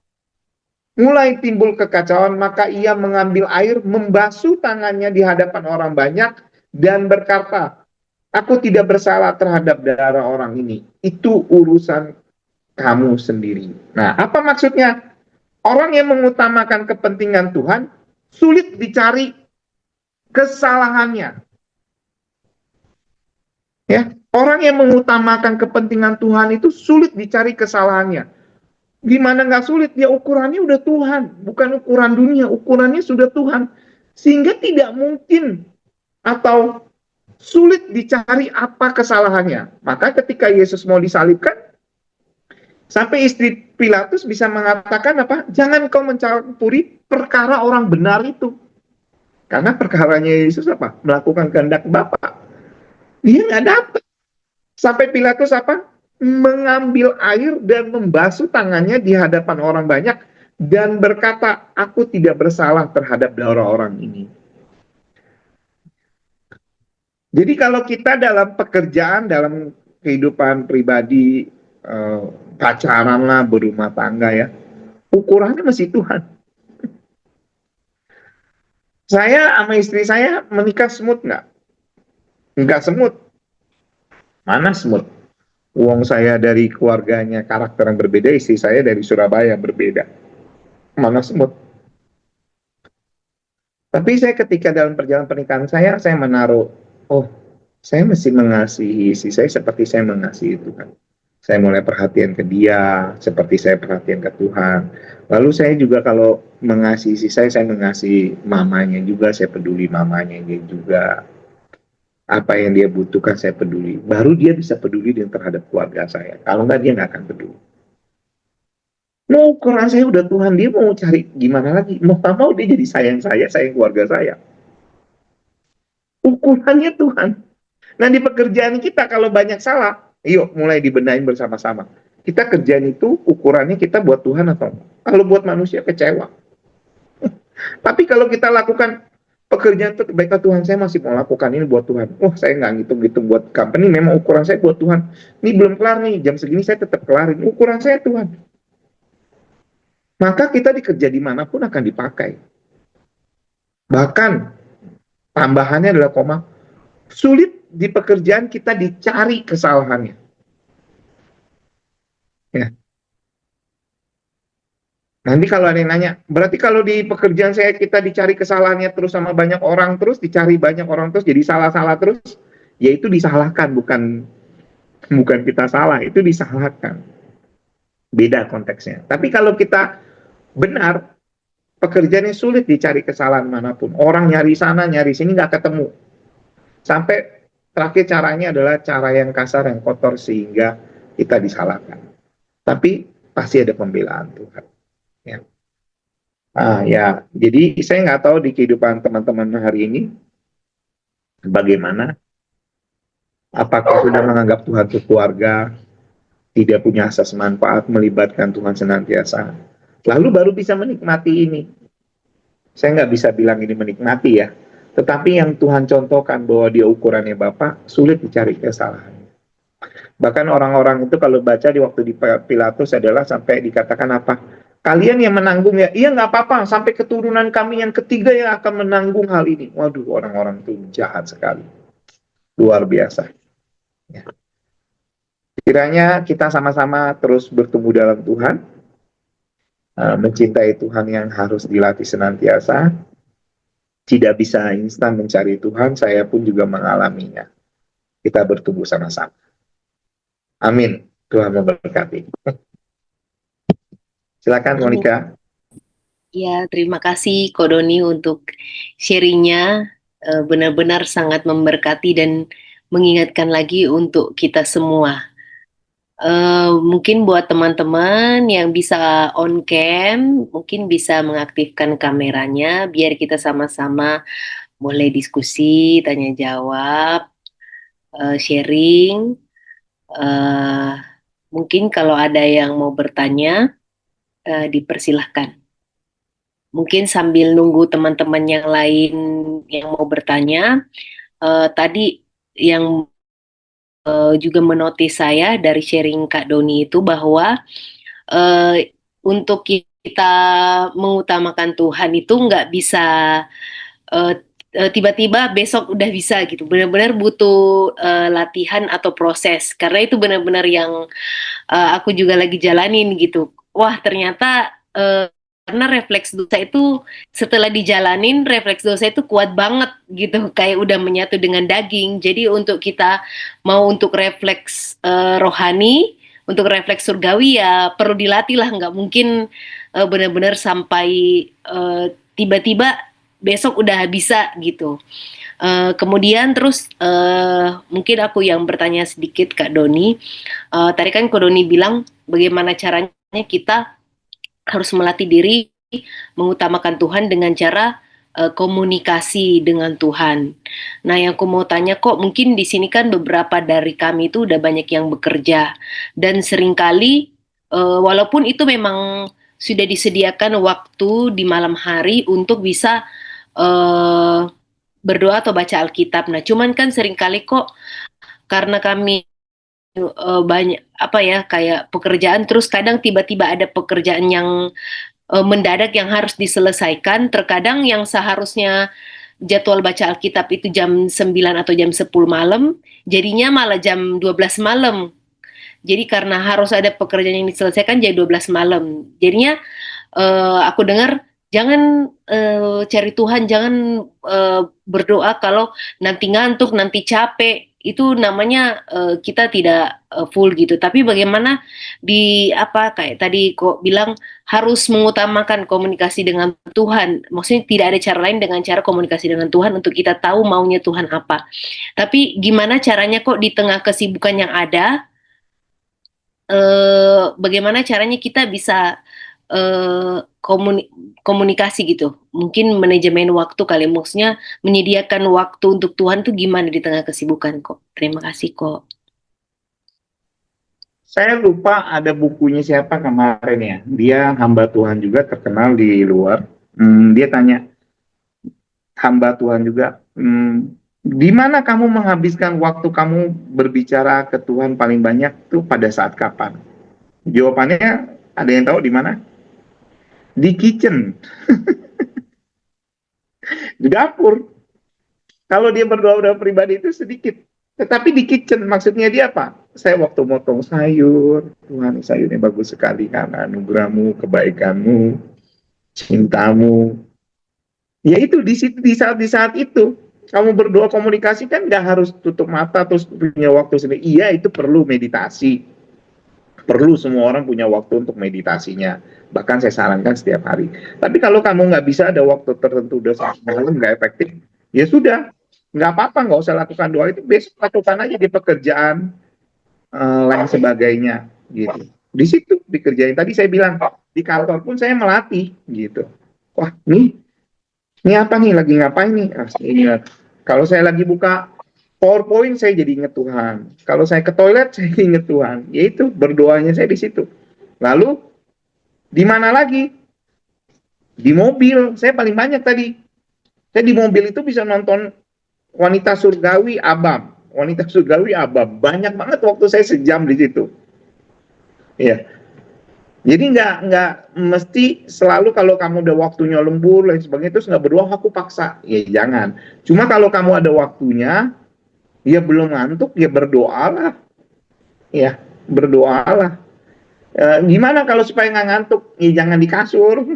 Speaker 1: mulai timbul kekacauan, maka ia mengambil air, membasuh tangannya di hadapan orang banyak, dan berkata, "Aku tidak bersalah terhadap darah orang ini. Itu urusan kamu sendiri." Nah, apa maksudnya? Orang yang mengutamakan kepentingan Tuhan, sulit dicari kesalahannya. Ya, orang yang mengutamakan kepentingan Tuhan itu sulit dicari kesalahannya. Gimana nggak sulit? Ya ukurannya udah Tuhan, bukan ukuran dunia, ukurannya sudah Tuhan. Sehingga tidak mungkin atau sulit dicari apa kesalahannya. Maka ketika Yesus mau disalibkan, sampai istri Pilatus bisa mengatakan apa? "Jangan kau mencampuri perkara orang benar itu." Karena perkaranya Yesus apa? Melakukan kehendak Bapa. Dia nggak dapat. Sampai Pilatus apa? Mengambil air dan membasuh tangannya di hadapan orang banyak dan berkata, "Aku tidak bersalah terhadap darah orang ini." Jadi kalau kita dalam pekerjaan, dalam kehidupan pribadi, pacaran lah, berumah tangga ya, ukurannya masih Tuhan. Saya sama istri saya menikah smooth nggak? Nggak smooth. Mana smooth? Uang saya dari keluarganya karakter yang berbeda, istri saya dari Surabaya berbeda. Mana smooth? Tapi saya ketika dalam perjalanan pernikahan saya menaruh, oh, saya mesti mengasihi istri saya seperti saya mengasihi Tuhan. Saya mulai perhatian ke dia, seperti saya perhatian ke Tuhan. Lalu saya juga kalau mengasihi istri saya mengasihi mamanya juga, saya peduli mamanya dia juga. Apa yang dia butuhkan saya peduli. Baru dia bisa peduli dengan terhadap keluarga saya. Kalau enggak, dia nggak akan peduli. No, ukuran saya udah Tuhan, dia mau cari gimana lagi? Mau tak mau dia jadi sayang saya, sayang keluarga saya. Ukurannya Tuhan. Nah, di pekerjaan kita kalau banyak salah, yuk mulai dibenahin bersama-sama. Kita kerjaan itu ukurannya kita buat Tuhan atau enggak? Kalau buat manusia kecewa. Tapi kalau kita lakukan pekerjaan itu kebaikan Tuhan, saya masih mau lakukan ini buat Tuhan. Oh, saya nggak ngitung-ngitung buat company, memang ukuran saya buat Tuhan. Ini belum kelar nih, jam segini saya tetap kelarin. Ukuran saya Tuhan. Maka kita dikerja dimanapun akan dipakai. Bahkan tambahannya adalah koma, sulit di pekerjaan kita dicari kesalahannya. Ya. Nanti kalau ada yang nanya, berarti kalau di pekerjaan saya kita dicari kesalahannya terus sama banyak orang terus, dicari banyak orang terus, jadi salah-salah terus, ya itu disalahkan, bukan kita salah, itu disalahkan. Beda konteksnya. Tapi kalau kita benar, pekerjaannya sulit dicari kesalahan manapun. Orang nyari sana, nyari sini nggak ketemu. Sampai terakhir caranya adalah cara yang kasar, yang kotor sehingga kita disalahkan. Tapi pasti ada pembelaan Tuhan. Ya. Ya, jadi saya nggak tahu di kehidupan teman-teman hari ini bagaimana. Apakah sudah menganggap Tuhan itu keluarga, tidak punya asas manfaat, melibatkan Tuhan senantiasa, Lalu baru bisa menikmati ini. Saya nggak bisa bilang ini menikmati ya. Tetapi yang Tuhan contohkan bahwa dia ukurannya Bapa, sulit dicari kesalahan. Bahkan orang-orang itu kalau baca di waktu di Pilatus adalah sampai dikatakan apa? Kalian yang menanggung ya, iya nggak apa-apa, sampai keturunan kami yang ketiga yang akan menanggung hal ini. Waduh, orang-orang itu jahat sekali. Luar biasa. Ya. Kiranya kita sama-sama terus bertumbuh dalam Tuhan, mencintai Tuhan yang harus dilatih senantiasa, tidak bisa instan mencari Tuhan, saya pun juga mengalaminya. Kita bertumbuh sama-sama. Amin. Tuhan memberkati. Silakan Monica.
Speaker 2: Ya, terima kasih Ko Doni untuk sharingnya. Benar-benar sangat memberkati dan mengingatkan lagi untuk kita semua. Mungkin buat teman-teman yang bisa on cam, mungkin bisa mengaktifkan kameranya biar kita sama-sama boleh diskusi, tanya jawab, sharing. Eh, Mungkin kalau ada yang mau bertanya, dipersilahkan. Mungkin sambil nunggu teman-teman yang lain yang mau bertanya, tadi yang juga menotis saya dari sharing Kak Doni itu bahwa untuk kita mengutamakan Tuhan itu nggak bisa eh, tiba-tiba besok udah bisa gitu. Benar-benar butuh latihan atau proses. Karena itu benar-benar yang aku juga lagi jalanin gitu. Wah, ternyata karena refleks dosa itu setelah dijalanin refleks dosa itu kuat banget gitu, kayak udah menyatu dengan daging. Jadi untuk kita mau untuk refleks rohani, untuk refleks surgawi ya perlu dilatih lah, nggak mungkin benar-benar sampai tiba-tiba besok udah bisa gitu. Kemudian terus mungkin aku yang bertanya sedikit Kak Doni. Tadi kan Kak Doni bilang bagaimana caranya kita harus melatih diri mengutamakan Tuhan dengan cara komunikasi dengan Tuhan. Nah, yang aku mau tanya kok mungkin di sini kan beberapa dari kami itu udah banyak yang bekerja dan seringkali walaupun itu memang sudah disediakan waktu di malam hari untuk bisa eh, berdoa atau baca Alkitab. Nah, cuman kan seringkali kok karena kami banyak apa ya kayak pekerjaan terus kadang tiba-tiba ada pekerjaan yang mendadak yang harus diselesaikan. Terkadang yang seharusnya jadwal baca Alkitab itu jam 9 atau jam 10 malam, jadinya malah jam 12 malam. Jadi karena harus ada pekerjaan yang diselesaikan jam 12 malam. Jadinya aku dengar jangan cari Tuhan, jangan berdoa kalau nanti ngantuk, nanti capek. Itu namanya kita tidak full gitu. Tapi bagaimana di apa kayak tadi kok bilang harus mengutamakan komunikasi dengan Tuhan. Maksudnya tidak ada cara lain dengan cara komunikasi dengan Tuhan untuk kita tahu maunya Tuhan apa. Tapi gimana caranya kok di tengah kesibukan yang ada, bagaimana caranya kita bisa eh, komunikasi gitu. Mungkin manajemen waktu kali, maksudnya menyediakan waktu untuk Tuhan tuh gimana di tengah kesibukan kok. Terima kasih kok.
Speaker 1: Saya lupa ada bukunya siapa kemarin ya. Dia hamba Tuhan juga terkenal di luar. Dia tanya, hamba Tuhan juga, di mana kamu menghabiskan waktu kamu berbicara ke Tuhan paling banyak tuh pada saat kapan? Jawabannya ada yang tahu di mana? Di kitchen, di dapur. Kalau dia berdoa pribadi itu sedikit. Tetapi di kitchen maksudnya dia apa? Saya waktu motong sayur, Tuhan sayurnya bagus sekali karena anugerahmu, kebaikanmu, cintamu. Ya itu di saat itu kamu berdoa komunikasi kan nggak harus tutup mata terus punya waktu sendiri. Iya itu perlu meditasi. Perlu semua orang punya waktu untuk meditasinya. Bahkan saya sarankan setiap hari. Tapi kalau kamu nggak bisa ada waktu tertentu udah sampai malam nggak efektif, ya sudah nggak apa-apa nggak usah lakukan doa itu besok lakukan aja di pekerjaan lain sebagainya gitu. Di situ dikerjain. Tadi saya bilang di kantor pun saya melatih gitu. Wah ini apa nih lagi ngapain nih? Saya ingat. Kalau saya lagi buka PowerPoint saya jadi ingat Tuhan. Kalau saya ke toilet saya ingat Tuhan. Yaitu berdoanya saya di situ. Lalu Di mana lagi? Di mobil. Saya paling banyak tadi. Saya di mobil itu bisa nonton Wanita Surgawi Abam. Wanita Surgawi Abam. Banyak banget waktu saya sejam di situ. Iya. Jadi nggak mesti selalu kalau kamu udah waktunya lembur dan sebagainya terus nggak berdoa aku paksa. Ya jangan. Cuma kalau kamu ada waktunya, ya belum ngantuk ya berdoalah. Ya berdoalah. Gimana kalau supaya nggak ngantuk? Ya jangan di kasur.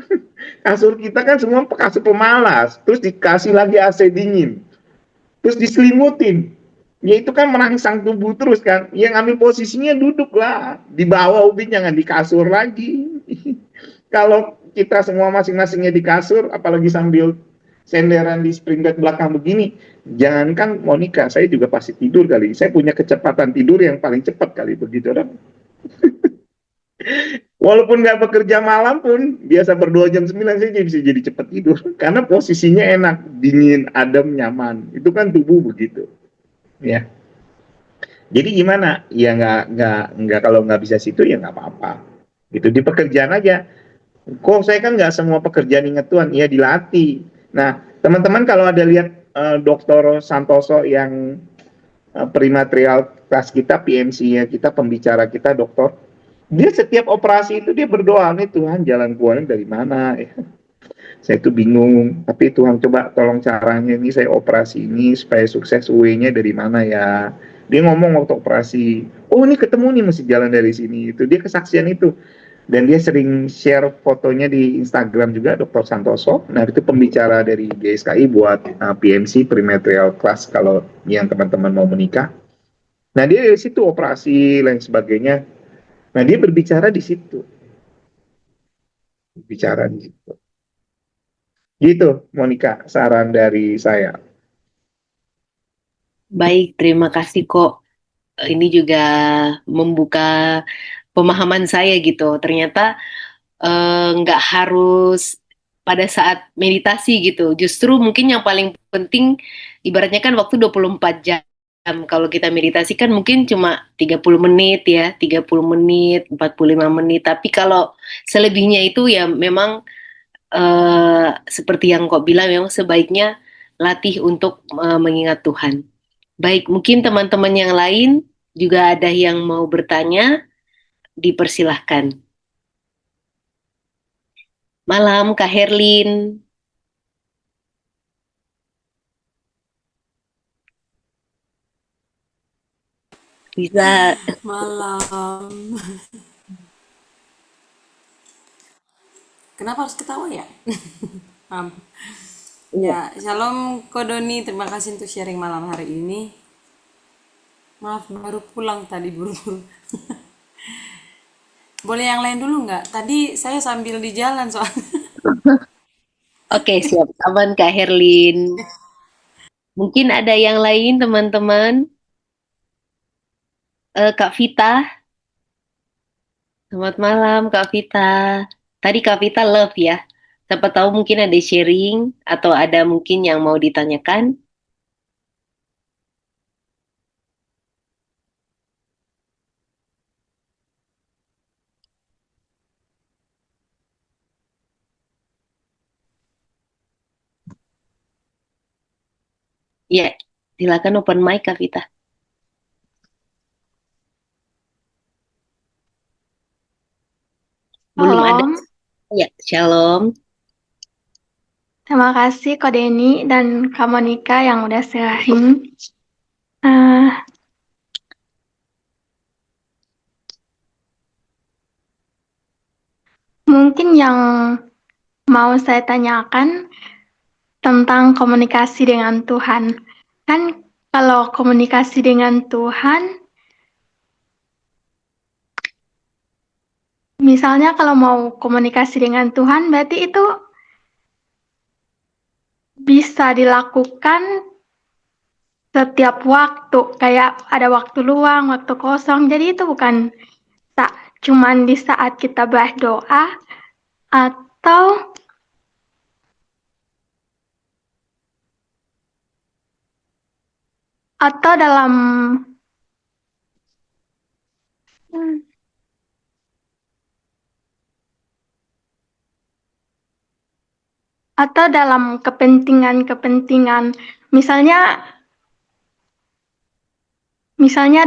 Speaker 1: Kasur kita kan semua kasur pemalas. Terus dikasih lagi AC dingin. Terus diselimutin. Ya itu kan merangsang tubuh terus kan. Yang ambil posisinya duduk lah. Di bawah ubin jangan di kasur lagi. Kalau kita semua masing-masingnya di kasur, apalagi sambil senderan di spring bed belakang begini, jangankan Monica, saya juga pasti tidur kali. Saya punya kecepatan tidur yang paling cepat kali begitu dong. Walaupun nggak bekerja malam pun, biasa berdua jam 9 saya bisa jadi cepat tidur. Karena posisinya enak, dingin, adem, nyaman. Itu kan tubuh begitu. Ya. Jadi gimana? Ya nggak kalau nggak bisa situ ya nggak apa-apa. Gitu di pekerjaan aja. Kok saya kan nggak semua pekerjaan ingat Tuhan, ya dilatih. Nah, teman-teman kalau ada lihat Dr. Santoso yang primaterial kelas kita, PMC ya kita, pembicara kita, dokter, dia setiap operasi itu dia berdoa nih Tuhan jalan keluarnya dari mana ya. Saya tuh bingung, tapi Tuhan coba tolong caranya ini saya operasi ini supaya sukses UE-nya dari mana ya. Dia ngomong waktu operasi, oh ini ketemu nih mesti jalan dari sini. Itu dia kesaksian itu. Dan dia sering share fotonya di Instagram juga, Dr. Santoso. Nah itu pembicara dari GSKI buat PMC, Premetrial Class, kalau yang teman-teman mau menikah. Nah dia dari situ operasi lain sebagainya. Nah dia berbicara di situ, bicara di situ. Gitu, Monica, saran dari saya.
Speaker 2: Baik, terima kasih kok. Ini juga membuka pemahaman saya gitu. Ternyata nggak harus pada saat meditasi gitu. Justru mungkin yang paling penting ibaratnya kan waktu 24 jam. Kalau kita meditasi kan mungkin cuma 30 menit ya, 30 menit, 45 menit. Tapi kalau selebihnya itu ya memang seperti yang kau bilang memang sebaiknya latih untuk mengingat Tuhan. Baik, mungkin teman-teman yang lain juga ada yang mau bertanya, dipersilahkan. Malam, Kak Herlin. Bisa.
Speaker 3: Malam. Kenapa harus ketawa ya? Maaf.
Speaker 2: Iya.
Speaker 3: Ya, shalom Kodoni. Terima kasih untuk sharing malam hari ini. Maaf, baru pulang tadi buru-buru. Boleh yang lain dulu nggak? Tadi saya sambil di jalan soalnya.
Speaker 2: Oke, siap. Aman, Kak Herlin. Mungkin ada yang lain, teman-teman. Kak Vita. Selamat malam, Kak Vita. Tadi Kak Vita love ya. Siapa tahu mungkin ada sharing atau ada mungkin yang mau ditanyakan. Ya, silakan open mic, Kak Vita. Belum ada.
Speaker 4: Shalom,
Speaker 2: Ya, shalom.
Speaker 4: terima kasih Kak Deni dan Kak Monica yang udah sharing. Eh, mungkin yang mau saya tanyakan tentang komunikasi dengan Tuhan. Kan kalau komunikasi dengan Tuhan, misalnya kalau mau komunikasi dengan Tuhan, berarti itu bisa dilakukan setiap waktu, kayak ada waktu luang, waktu kosong. Jadi itu bukan cuman di saat kita berdoa, atau dalam atau dalam kepentingan-kepentingan, misalnya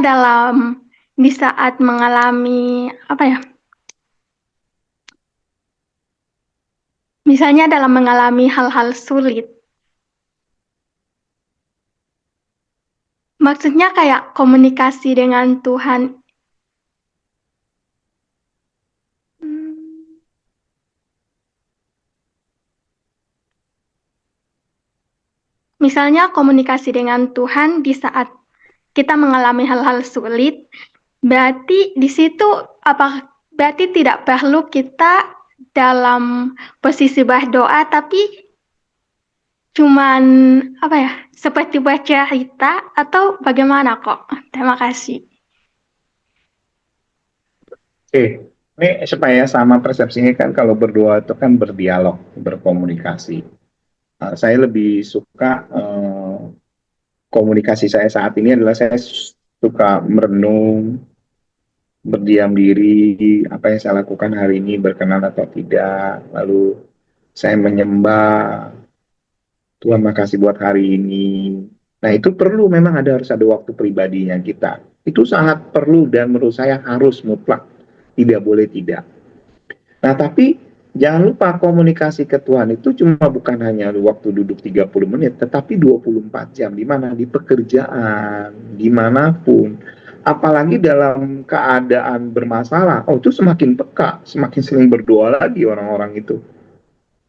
Speaker 4: dalam di saat mengalami apa ya? Misalnya dalam mengalami hal-hal sulit. Maksudnya kayak komunikasi dengan Tuhan. Misalnya komunikasi dengan Tuhan di saat kita mengalami hal-hal sulit, berarti di situ berarti tidak perlu kita dalam posisi berdoa, tapi cuman apa ya, seperti bercerita atau bagaimana kok? Terima kasih.
Speaker 1: Oke, ini supaya sama persepsinya kan kalau berdoa itu kan berdialog, berkomunikasi. Saya lebih suka komunikasi saya saat ini adalah saya suka merenung, berdiam diri, apa yang saya lakukan hari ini berkenan atau tidak, lalu saya menyembah, Tuhan makasih buat hari ini. Nah itu perlu, memang harus ada waktu pribadinya kita. Itu sangat perlu dan menurut saya harus mutlak, tidak boleh tidak. Nah tapi jangan lupa komunikasi ke Tuhan itu cuma bukan hanya waktu duduk 30 menit, tetapi 24 jam, di mana di pekerjaan, dimanapun. Apalagi dalam keadaan bermasalah, oh itu semakin peka, semakin sering berdoa lagi orang-orang itu.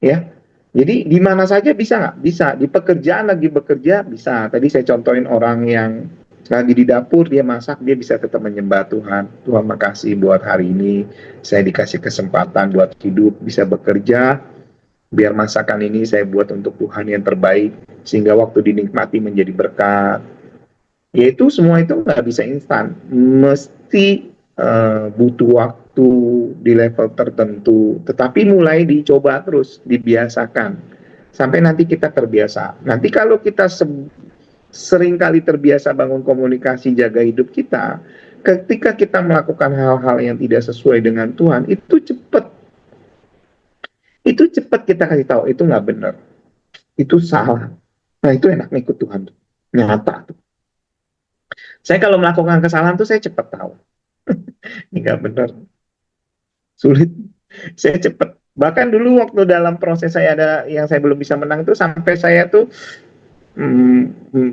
Speaker 1: Ya, jadi di mana saja bisa nggak? Bisa. Di pekerjaan lagi bekerja, bisa. Tadi saya contohin orang yang lagi di dapur, dia masak, dia bisa tetap menyembah Tuhan. Tuhan makasih buat hari ini, saya dikasih kesempatan buat hidup, bisa bekerja, biar masakan ini saya buat untuk Tuhan yang terbaik, sehingga waktu dinikmati menjadi berkat. Yaitu semua itu nggak bisa instan, mesti butuh waktu di level tertentu, tetapi mulai dicoba terus, dibiasakan, sampai nanti kita terbiasa. Nanti kalau kita sering kali terbiasa bangun komunikasi, jaga hidup kita, ketika kita melakukan hal-hal yang tidak sesuai dengan Tuhan, itu cepat kita kasih tahu, itu nggak benar, itu salah. Nah itu enak ikut Tuhan, nyata tuh. Saya kalau melakukan kesalahan tuh saya cepat tahu. Ini nggak benar. Sulit. Saya cepat. Bahkan dulu waktu dalam proses saya ada yang saya belum bisa menang itu sampai saya tuh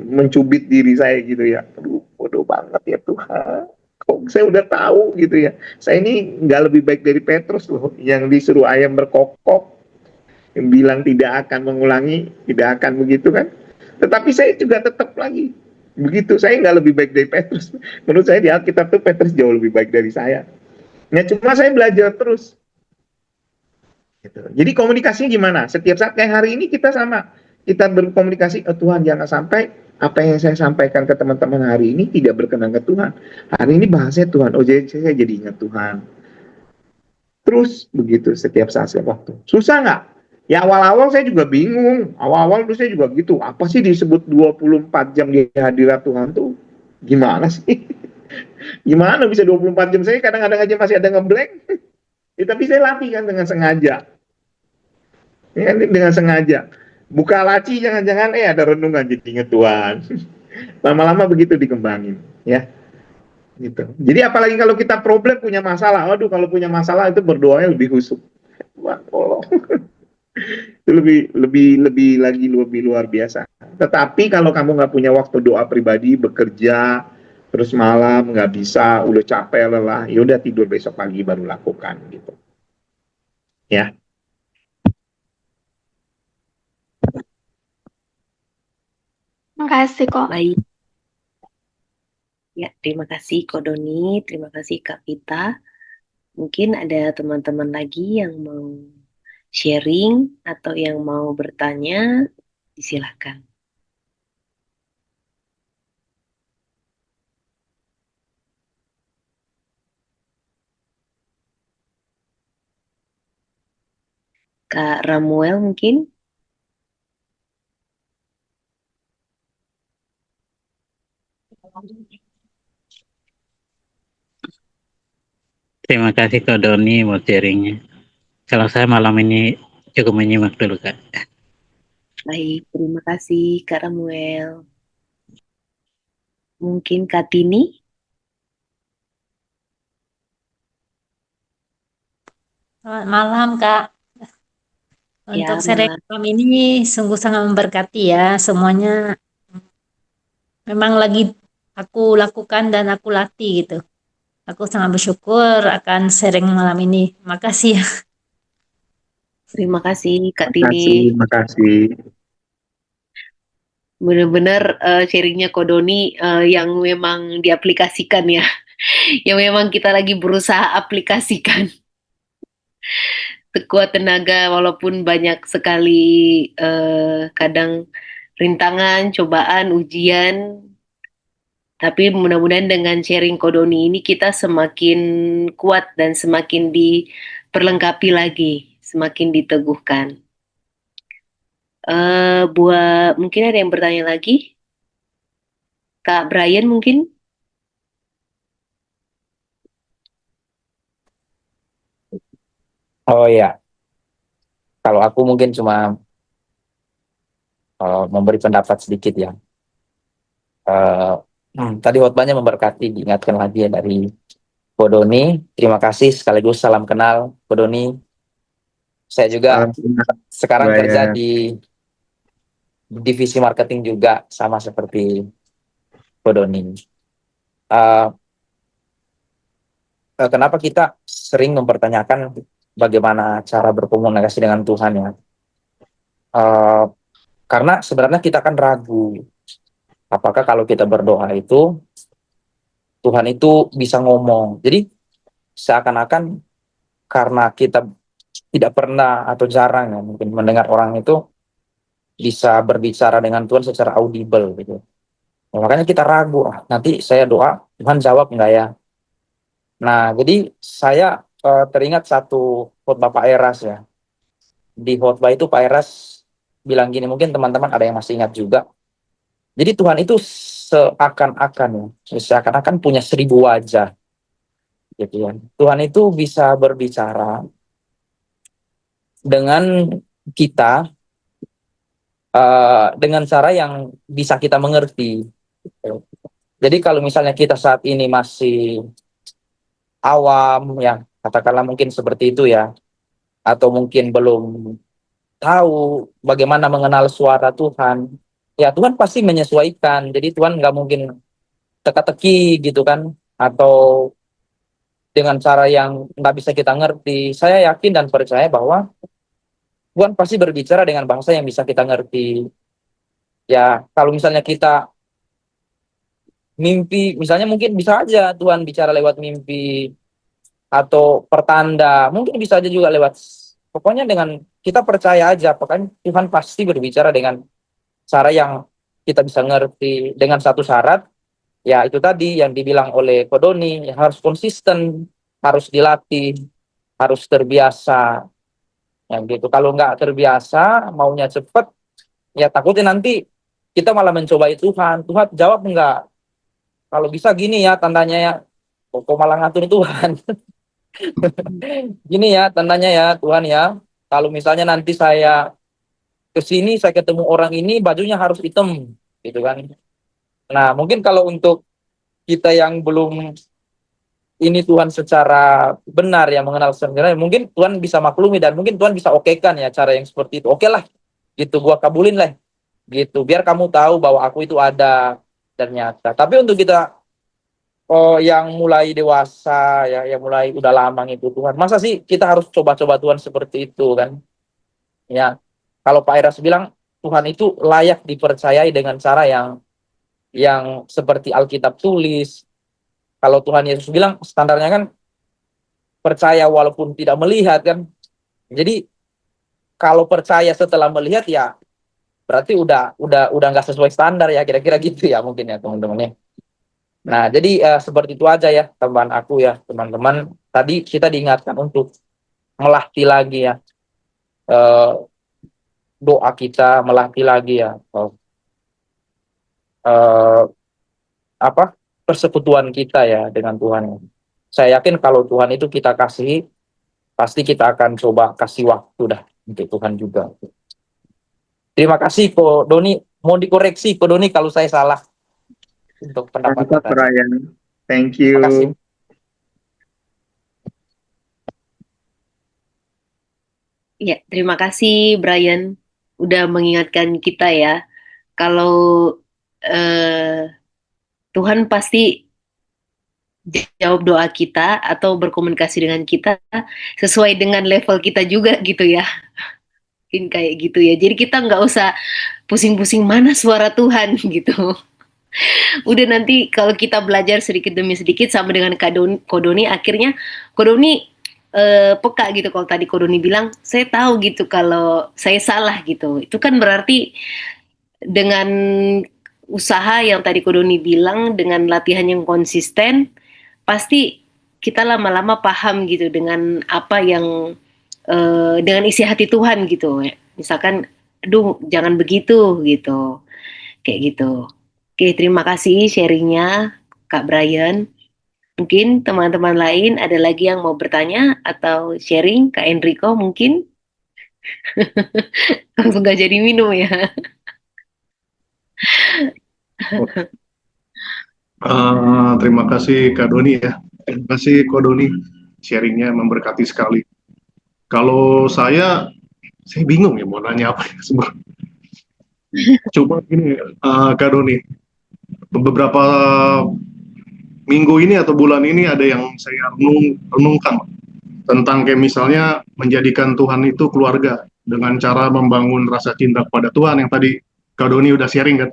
Speaker 1: mencubit diri saya gitu ya. Aduh, bodoh banget ya Tuhan. Kok saya udah tahu gitu ya. Saya ini nggak lebih baik dari Petrus loh, yang disuruh ayam berkokok, yang bilang tidak akan mengulangi, tidak akan begitu kan. Tetapi saya juga tetap lagi begitu. Saya nggak lebih baik dari Petrus. Menurut saya di Alkitab tuh Petrus jauh lebih baik dari saya. Ya cuma saya belajar terus. Gitu. Jadi komunikasinya gimana? Setiap saat kayak hari ini kita sama. Kita berkomunikasi, oh, Tuhan jangan sampai apa yang saya sampaikan ke teman-teman hari ini tidak berkenan ke Tuhan. Hari ini bahasanya Tuhan. Oh jadi saya jadi ingat Tuhan. Terus begitu setiap saat, setiap waktu. Susah nggak? Ya awal-awal saya juga bingung. Awal-awal terus saya juga gitu. Apa sih disebut 24 jam di hadirat Tuhan tuh? Gimana sih? Gimana bisa 24 jam? Saya kadang-kadang aja masih ada ngeblank. Ya, tapi saya latih kan dengan sengaja. Ya, dengan sengaja. Buka laci jangan-jangan ada renungan jadi inget Tuhan. Lama-lama begitu dikembangin, ya. Gitu. Jadi apalagi kalau kita problem punya masalah, waduh kalau punya masalah itu berdoanya lebih khusyuk. Tuhan tolong. Itu lebih luar biasa. Tetapi kalau kamu nggak punya waktu doa pribadi, bekerja terus malam nggak bisa, udah capek lelah, ya udah tidur besok pagi baru lakukan gitu. Ya.
Speaker 4: Makasih kok.
Speaker 2: Baik. Ya, terima kasih Ko Doni, terima kasih Kak Vita. Mungkin ada teman-teman lagi yang mau sharing atau yang mau bertanya, silakan. Kak Ramuel mungkin?
Speaker 5: Terima kasih Kak Doni buat sharingnya. Kalau saya malam ini cukup menyimak dulu Kak.
Speaker 2: Baik, terima kasih Kak Ramuel. Mungkin Kak Tini?
Speaker 6: Selamat malam, Kak.
Speaker 2: Ya,
Speaker 6: Untuk sharing
Speaker 2: malam.
Speaker 6: malam ini sungguh sangat memberkati ya. Semuanya memang lagi aku lakukan dan aku latih gitu. Aku sangat bersyukur akan sharing malam ini. Makasih ya.
Speaker 2: Terima kasih Kak Tini.
Speaker 1: Makasih, makasih.
Speaker 2: Benar-benar sharingnya Kodoni yang memang diaplikasikan ya. Yang memang kita lagi berusaha aplikasikan. Sekuat tenaga walaupun banyak sekali kadang rintangan, cobaan, ujian. Tapi mudah-mudahan dengan sharing Kodoni ini kita semakin kuat dan semakin diperlengkapi lagi, semakin diteguhkan. Buat mungkin ada yang bertanya lagi, Kak Brian mungkin?
Speaker 7: Oh iya, kalau aku mungkin cuma memberi pendapat sedikit ya. Eh, Tadi khotbahnya memberkati, diingatkan lagi ya dari Kodoni. Terima kasih sekaligus salam kenal Kodoni. Saya juga
Speaker 1: Salam kenal,
Speaker 7: sekarang kerja
Speaker 1: Brian.
Speaker 7: di divisi marketing juga sama seperti Kodoni. Eh, Kenapa kita sering mempertanyakan bagaimana cara berkomunikasi dengan Tuhan ya? Eh, karena sebenarnya kita kan ragu apakah kalau kita berdoa itu Tuhan itu bisa ngomong. Jadi seakan-akan karena kita tidak pernah atau jarang ya mungkin mendengar orang itu bisa berbicara dengan Tuhan secara audible gitu. Nah, makanya kita ragu, nanti saya doa Tuhan jawab nggak ya? Nah, jadi saya teringat satu khotbah Pak Eras ya. Di khotbah itu Pak Eras bilang gini, mungkin teman-teman ada yang masih ingat juga. Jadi Tuhan itu seakan-akan ya, seakan-akan punya 1.000 wajah gitu ya. Tuhan itu bisa berbicara dengan kita dengan cara yang bisa kita mengerti. Jadi kalau misalnya kita saat ini masih awam, ya katakanlah mungkin seperti itu ya, atau mungkin belum tahu bagaimana mengenal suara Tuhan, ya Tuhan pasti menyesuaikan. Jadi Tuhan nggak mungkin teka-teki gitu kan, atau dengan cara yang nggak bisa kita ngerti. Saya yakin dan percaya bahwa Tuhan pasti berbicara dengan bahasa yang bisa kita ngerti. Ya, kalau misalnya kita mimpi, misalnya mungkin bisa aja Tuhan bicara lewat mimpi atau pertanda, mungkin bisa aja juga lewat. Pokoknya dengan kita percaya aja, pokoknya Tuhan pasti berbicara dengan cara yang kita bisa ngerti dengan satu syarat, ya itu tadi yang dibilang oleh Kodoni, ya harus konsisten, harus dilatih, harus terbiasa, yang gitu. Kalau nggak terbiasa, maunya cepet, ya takutnya nanti kita malah mencobai Tuhan. Tuhan jawab nggak? Kalau bisa gini ya tandanya ya, kok malah ngatur Tuhan. Gini ya tandanya ya Tuhan ya. Kalau misalnya nanti saya ke sini, saya ketemu orang ini, bajunya harus hitam, gitu kan. Nah, mungkin kalau untuk kita yang belum ini Tuhan secara benar ya mengenal sebenarnya, mungkin Tuhan bisa maklumi dan mungkin Tuhan bisa okekan ya cara yang seperti itu. Oke lah, gitu gua kabulin lah, gitu. Biar kamu tahu bahwa aku itu ada dan nyata. Tapi untuk kita yang mulai dewasa ya, yang mulai udah lama itu Tuhan, masa sih kita harus coba-coba Tuhan seperti itu kan? Ya, kalau Pak Eras bilang Tuhan itu layak dipercayai dengan cara yang seperti Alkitab tulis. Kalau Tuhan Yesus bilang standarnya kan percaya walaupun tidak melihat kan. Jadi kalau percaya setelah melihat ya berarti udah nggak sesuai standar ya, kira-kira gitu ya mungkin ya teman-teman ya. Nah, jadi seperti itu aja ya teman aku ya, teman-teman. Tadi kita diingatkan untuk melatih lagi ya eh, doa kita, melatih lagi ya eh, apa persekutuan kita ya dengan Tuhan. Saya yakin kalau Tuhan itu kita kasih, pasti kita akan coba kasih waktu dah untuk Tuhan juga. Terima kasih Ko Doni. Mau dikoreksi Ko Doni kalau saya salah untuk pendapatnya
Speaker 1: Mantap,
Speaker 7: tadi.
Speaker 1: Brian. Thank
Speaker 7: Terima kasih.
Speaker 1: you.
Speaker 2: Ya, terima kasih Brian udah mengingatkan kita ya. Kalau Tuhan pasti jawab doa kita atau berkomunikasi dengan kita sesuai dengan level kita juga gitu ya. Mungkin kayak gitu ya. Jadi kita nggak usah pusing-pusing mana suara Tuhan gitu. Udah nanti kalau kita belajar sedikit demi sedikit sama dengan Kodoni, akhirnya Kodoni peka gitu. Kalau tadi Kodoni bilang, saya tahu gitu kalau saya salah gitu. Itu kan berarti dengan usaha yang tadi Kodoni bilang, dengan latihan yang konsisten, pasti kita lama-lama paham gitu dengan apa yang dengan isi hati Tuhan gitu. Misalkan, aduh jangan begitu gitu, kayak gitu. Oke, terima kasih sharingnya Kak Brian. Mungkin teman-teman lain ada lagi yang mau bertanya atau sharing, Kak Enrico mungkin langsung gak jadi minum ya.
Speaker 8: Terima kasih Kak Doni ya. Terima kasih Kak Doni, sharingnya memberkati sekali. Kalau saya bingung ya mau nanya apa ya sebenarnya. Cuma gini, Kak Doni, beberapa minggu ini atau bulan ini ada yang saya renungkan tentang kayak misalnya menjadikan Tuhan itu keluarga dengan cara membangun rasa cinta kepada Tuhan yang tadi Kak Doni udah sharing kan.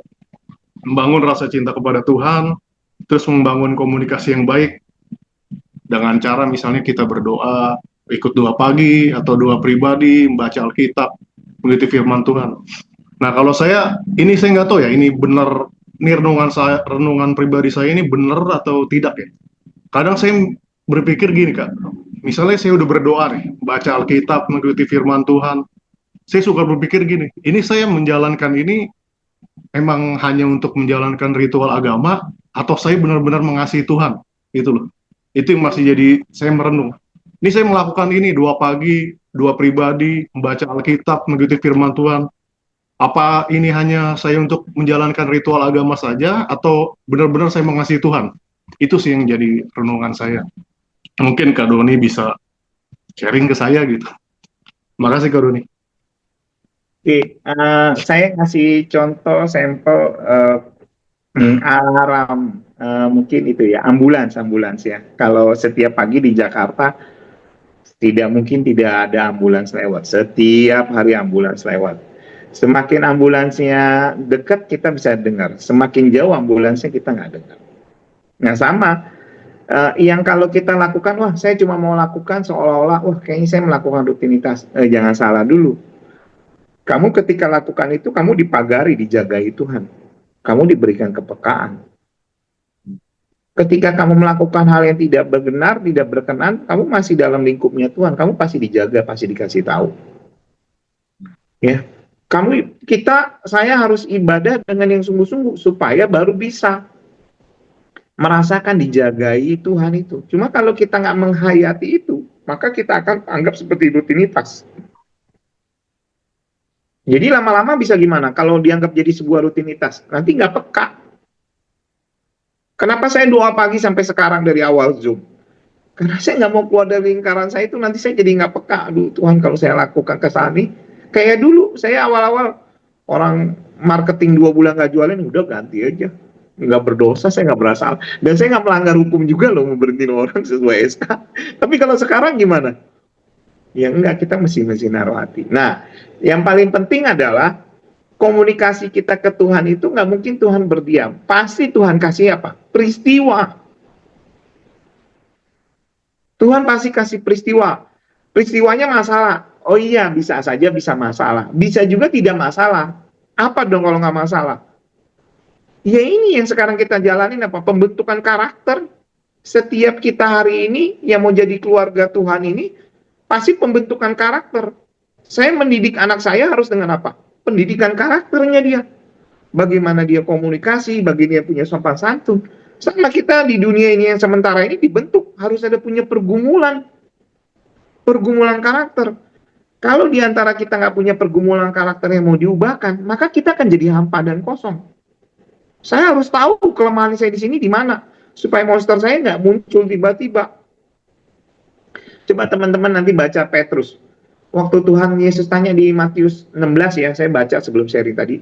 Speaker 8: Membangun rasa cinta kepada Tuhan, terus membangun komunikasi yang baik dengan cara misalnya kita berdoa, ikut doa pagi atau doa pribadi, membaca Alkitab, mengikuti firman Tuhan. Nah kalau saya nggak tahu ya, ini benar, ini renungan pribadi saya ini benar atau tidak ya. Kadang saya berpikir gini Kak, misalnya saya udah berdoa nih, baca Alkitab, mengikuti firman Tuhan, saya suka berpikir gini, ini saya menjalankan ini emang hanya untuk menjalankan ritual agama, atau saya benar-benar mengasihi Tuhan, gitu loh. Itu yang masih jadi saya merenung. Ini saya melakukan ini, doa pagi, doa pribadi, membaca Alkitab, mengikuti firman Tuhan. Apa ini hanya saya untuk menjalankan ritual agama saja, atau benar-benar saya mengasihi Tuhan? Itu sih yang jadi renungan saya. Mungkin Kak Doni bisa sharing ke saya gitu. Makasih Kak Doni.
Speaker 1: Oke, saya kasih contoh sampel alarm, mungkin itu ya, ambulans ya. Kalau setiap pagi di Jakarta mungkin tidak ada ambulans lewat. Setiap hari ambulans lewat. Semakin ambulansnya dekat kita bisa dengar, semakin jauh ambulansnya kita nggak dengar. Nah sama, yang kalau kita lakukan, wah saya cuma mau lakukan seolah-olah, wah kayaknya saya melakukan rutinitas. Jangan salah dulu. Kamu ketika lakukan itu, kamu dipagari, dijagai Tuhan. Kamu diberikan kepekaan. Ketika kamu melakukan hal yang tidak benar, tidak berkenan, kamu masih dalam lingkupnya Tuhan. Kamu pasti dijaga, pasti dikasih tahu. Ya, saya harus ibadah dengan yang sungguh-sungguh supaya baru bisa merasakan dijagai Tuhan itu. Cuma kalau kita nggak menghayati itu, maka kita akan anggap seperti rutinitas. Jadi lama-lama bisa gimana? Kalau dianggap jadi sebuah rutinitas, nanti nggak peka. Kenapa saya doa pagi sampai sekarang dari awal Zoom? Karena saya nggak mau keluar dari lingkaran saya itu, nanti saya jadi nggak peka. Aduh Tuhan, kalau saya lakukan kesana nih, kayak dulu saya awal-awal orang marketing 2 bulan nggak jualan, udah ganti aja. Nggak berdosa, saya nggak bersalah. Dan saya nggak melanggar hukum juga loh, mau berhentiin orang sesuai SK. Tapi kalau sekarang gimana? Ya enggak, kita mesti naruh hati. Nah, yang paling penting adalah komunikasi kita ke Tuhan itu nggak mungkin Tuhan berdiam. Pasti Tuhan kasih apa? Peristiwa. Tuhan pasti kasih peristiwa. Peristiwanya masalah. Oh iya, bisa saja bisa masalah. Bisa juga tidak masalah. Apa dong kalau nggak masalah? Ya ini yang sekarang kita jalanin apa? Pembentukan karakter. Setiap kita hari ini yang mau jadi keluarga Tuhan ini, pasti pembentukan karakter. Saya mendidik anak saya harus dengan apa? Pendidikan karakternya dia. Bagaimana dia komunikasi, bagaimana dia punya sopan santun. Sama kita di dunia ini yang sementara ini dibentuk. Harus ada punya pergumulan. Pergumulan karakter. Kalau di antara kita nggak punya pergumulan karakter yang mau diubahkan, maka kita akan jadi hampa dan kosong. Saya harus tahu kelemahan saya di sini di mana, supaya monster saya nggak muncul tiba-tiba. Coba teman-teman nanti baca Petrus. Waktu Tuhan Yesus tanya di Matius 16 ya, saya baca sebelum sharing tadi.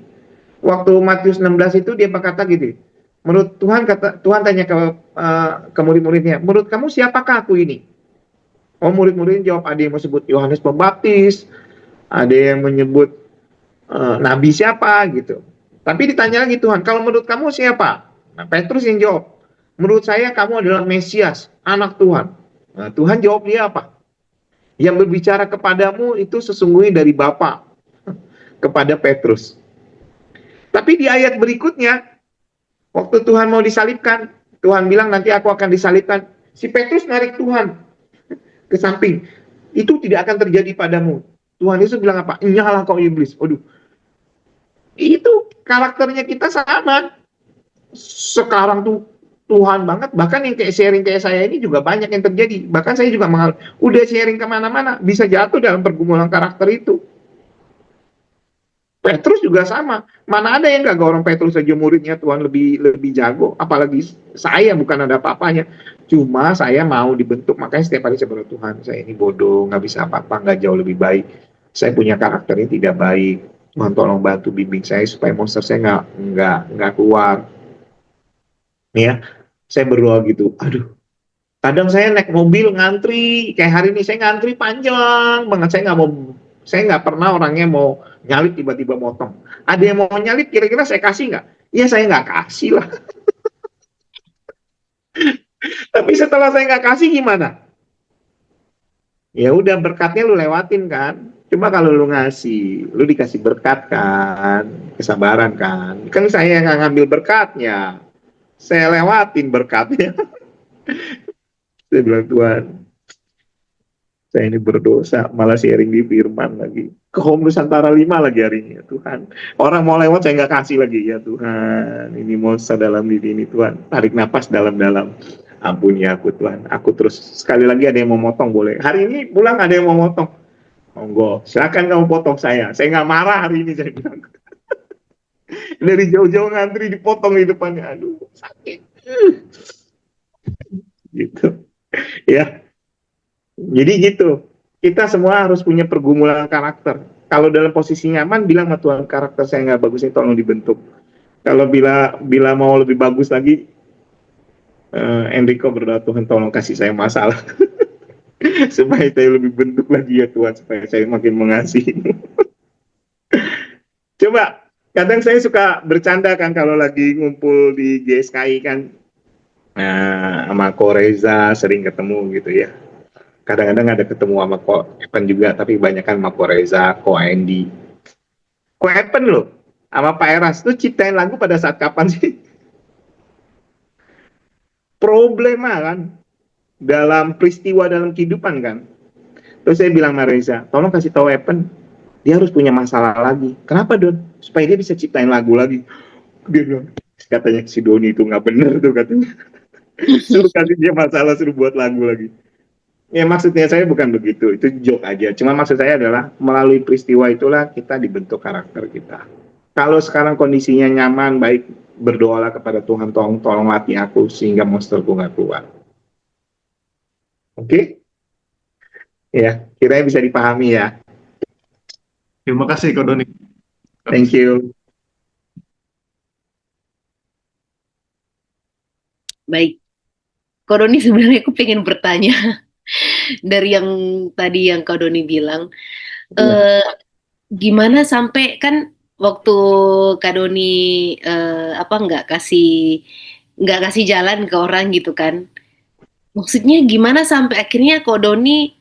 Speaker 1: Waktu Matius 16 itu dia berkata gitu. Menurut Tuhan, Tuhan tanya ke murid-muridnya, menurut kamu siapakah aku ini? Oh, murid-muridnya jawab, ada yang menyebut Yohanes Pembaptis, ada yang menyebut nabi siapa gitu. Tapi ditanya lagi Tuhan, kalau menurut kamu siapa? Nah, Petrus yang jawab, menurut saya kamu adalah Mesias, anak Tuhan. Nah, Tuhan jawab dia apa? Yang berbicara kepadamu itu sesungguhnya dari Bapa kepada Petrus. Tapi di ayat berikutnya, waktu Tuhan mau disalibkan, Tuhan bilang nanti aku akan disalibkan. Si Petrus narik Tuhan ke samping. Itu tidak akan terjadi padamu. Tuhan Yesus bilang apa? Nyala kau iblis. Waduh. Itu karakternya kita sama. Sekarang tuh Tuhan banget. Bahkan yang kayak sharing kayak saya ini juga banyak yang terjadi. Bahkan saya juga udah sharing kemana-mana. Bisa jatuh dalam pergumulan karakter itu. Petrus juga sama. Mana ada yang gak orang Petrus aja muridnya Tuhan lebih jago. Apalagi saya bukan ada apa-apanya. Cuma saya mau dibentuk. Makanya setiap hari saya berdoa, Tuhan saya ini bodoh, gak bisa apa-apa, gak jauh lebih baik. Saya punya karakternya tidak baik. Tuhan tolong bantu bimbing saya supaya monster saya nggak keluar. Ya, saya berdoa gitu. Aduh. Kadang saya naik mobil ngantri. Kayak hari ini saya ngantri panjang banget. Saya nggak pernah orangnya mau nyalip tiba-tiba motong. Ada yang mau nyalip, kira-kira saya kasih nggak? Iya, saya nggak kasih lah. Tapi setelah saya nggak kasih gimana? Ya udah, berkatnya lu lewatin kan. Coba kalau lu ngasih, lu dikasih berkat kan, kesabaran kan. Kan saya nggak ngambil berkatnya, saya lewatin berkatnya. Saya bilang, Tuhan, saya ini berdosa, malah sharing di firman lagi. Ke Home Nusantara 5 lagi hari ini, ya Tuhan. Orang mau lewat, saya nggak kasih lagi. Ya Tuhan, ini monster dalam diri ini, Tuhan. Tarik napas dalam-dalam. Ampuni aku, Tuhan. Aku terus, sekali lagi ada yang mau motong, boleh. Hari ini pulang ada yang mau motong. Monggo, silakan kamu potong saya. Saya nggak marah hari ini, saya bilang. Dari jauh-jauh ngantri, dipotong di depannya. Aduh, sakit. Gitu. Ya. Jadi gitu, kita semua harus punya pergumulan karakter. Kalau dalam posisi nyaman, bilang sama Tuhan, karakter saya nggak bagus ini, tolong dibentuk. Kalau bila mau lebih bagus lagi, Enrico berdoa, Tuhan tolong kasih saya masalah. Supaya saya lebih bentuk lagi ya Tuhan, supaya saya makin mengasihi. Coba, kadang saya suka bercanda kan kalau lagi ngumpul di GSKI kan, sama Ko Reza sering ketemu gitu ya. Kadang-kadang ada ketemu sama Ko Evan juga, tapi banyak kan sama Ko Reza, Ko Andy. Ko Evan loh, sama Pak Eras tuh ciptain lagu pada saat kapan sih? Problema kan, dalam peristiwa dalam kehidupan kan. Terus saya bilang sama Reza, tolong kasih tahu Evan, dia harus punya masalah lagi. Kenapa Don? Supaya dia bisa ciptain lagu lagi. Dia bilang, katanya si Doni itu nggak bener tuh katanya. Suruh kasih dia masalah, suruh buat lagu lagi. Ya maksudnya saya bukan begitu, itu joke aja. Cuma maksud saya adalah melalui peristiwa itulah kita dibentuk karakter kita. Kalau sekarang kondisinya nyaman, baik, berdoalah kepada Tuhan, tolong latih aku sehingga monsterku nggak keluar. Oke? Ya, kiranya bisa dipahami ya.
Speaker 8: Terima kasih, Ko Doni.
Speaker 1: Thank you.
Speaker 2: Baik, Kak Doni, sebenarnya aku pengen bertanya dari yang tadi yang Kak Doni bilang, gimana sampai kan waktu Kak Doni nggak kasih jalan ke orang gitu kan? Maksudnya gimana sampai akhirnya Kak Doni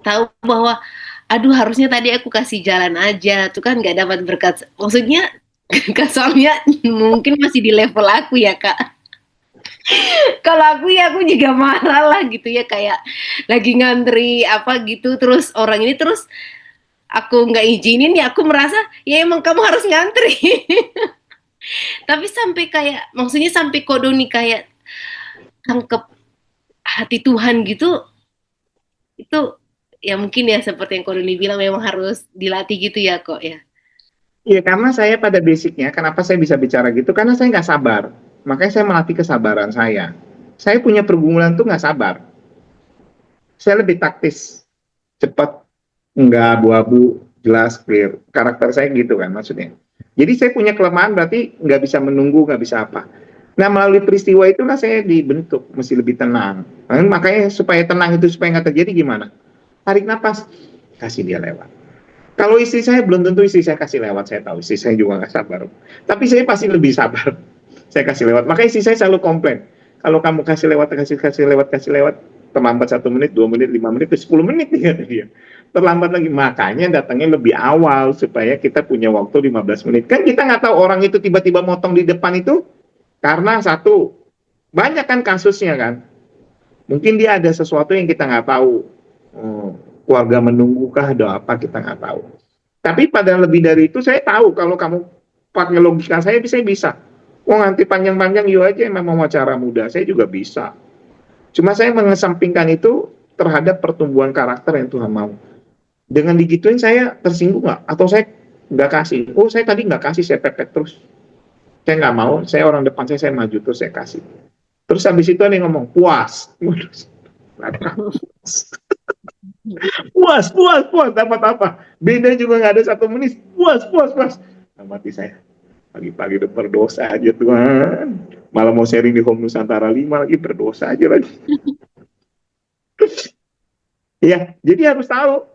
Speaker 2: tahu bahwa aduh harusnya tadi aku kasih jalan aja, tuh kan nggak dapat berkat. Maksudnya soalnya mungkin masih di level aku ya Kak. Kalau aku ya aku juga marah lah gitu ya, kayak lagi ngantri apa gitu, terus orang ini terus aku nggak izinin, ya aku merasa ya emang kamu harus ngantri. Tapi sampai kayak maksudnya sampai Kak Doni kayak tangkep hati Tuhan gitu, itu ya mungkin ya seperti yang Ko Doni bilang memang harus dilatih gitu ya kok ya.
Speaker 1: Iya, karena saya pada basicnya, kenapa saya bisa bicara gitu? Karena saya nggak sabar. Makanya saya melatih kesabaran saya. Saya punya pergumulan tuh nggak sabar. Saya lebih taktis, cepat, nggak abu-abu, jelas, clear. Karakter saya gitu kan maksudnya. Jadi saya punya kelemahan berarti nggak bisa menunggu, nggak bisa apa. Nah, melalui peristiwa itulah saya dibentuk, mesti lebih tenang. Nah, makanya supaya tenang itu, supaya nggak terjadi gimana? Tarik nafas, kasih dia lewat. Kalau istri saya, belum tentu istri saya kasih lewat, saya tahu istri saya juga nggak sabar. Tapi saya pasti lebih sabar. Saya kasih lewat. Makanya istri saya selalu komplain. Kalau kamu kasih lewat, kasih lewat, terlambat 1 menit, 2 menit, 5 menit, 10 menit dia. Terlambat lagi. Makanya datangnya lebih awal supaya kita punya waktu 15 menit. Kan kita nggak tahu orang itu tiba-tiba motong di depan itu karena satu, banyak kan kasusnya kan. Mungkin dia ada sesuatu yang kita nggak tahu. Keluarga menunggukah atau apa, kita nggak tahu. Tapi pada lebih dari itu saya tahu kalau kamu pakai logika saya bisa. Oh, nanti panjang-panjang yuk aja, memang mau cara muda, saya juga bisa. Cuma saya mengesampingkan itu terhadap pertumbuhan karakter yang Tuhan mau. Dengan digituin saya tersinggung nggak? Atau saya nggak kasih? Oh, saya tadi nggak kasih, saya pepet terus. Saya nggak mau, saya orang depan saya maju terus, saya kasih. Terus habis itu ada yang ngomong, puas. Puas, dapat apa? Beda juga nggak ada 1 menit, puas. Nah, mati saya. Pagi-pagi udah berdosa aja Tuhan. Malah mau sharing di Home Nusantara 5 lagi, berdosa aja lagi. Ya, jadi harus tahu.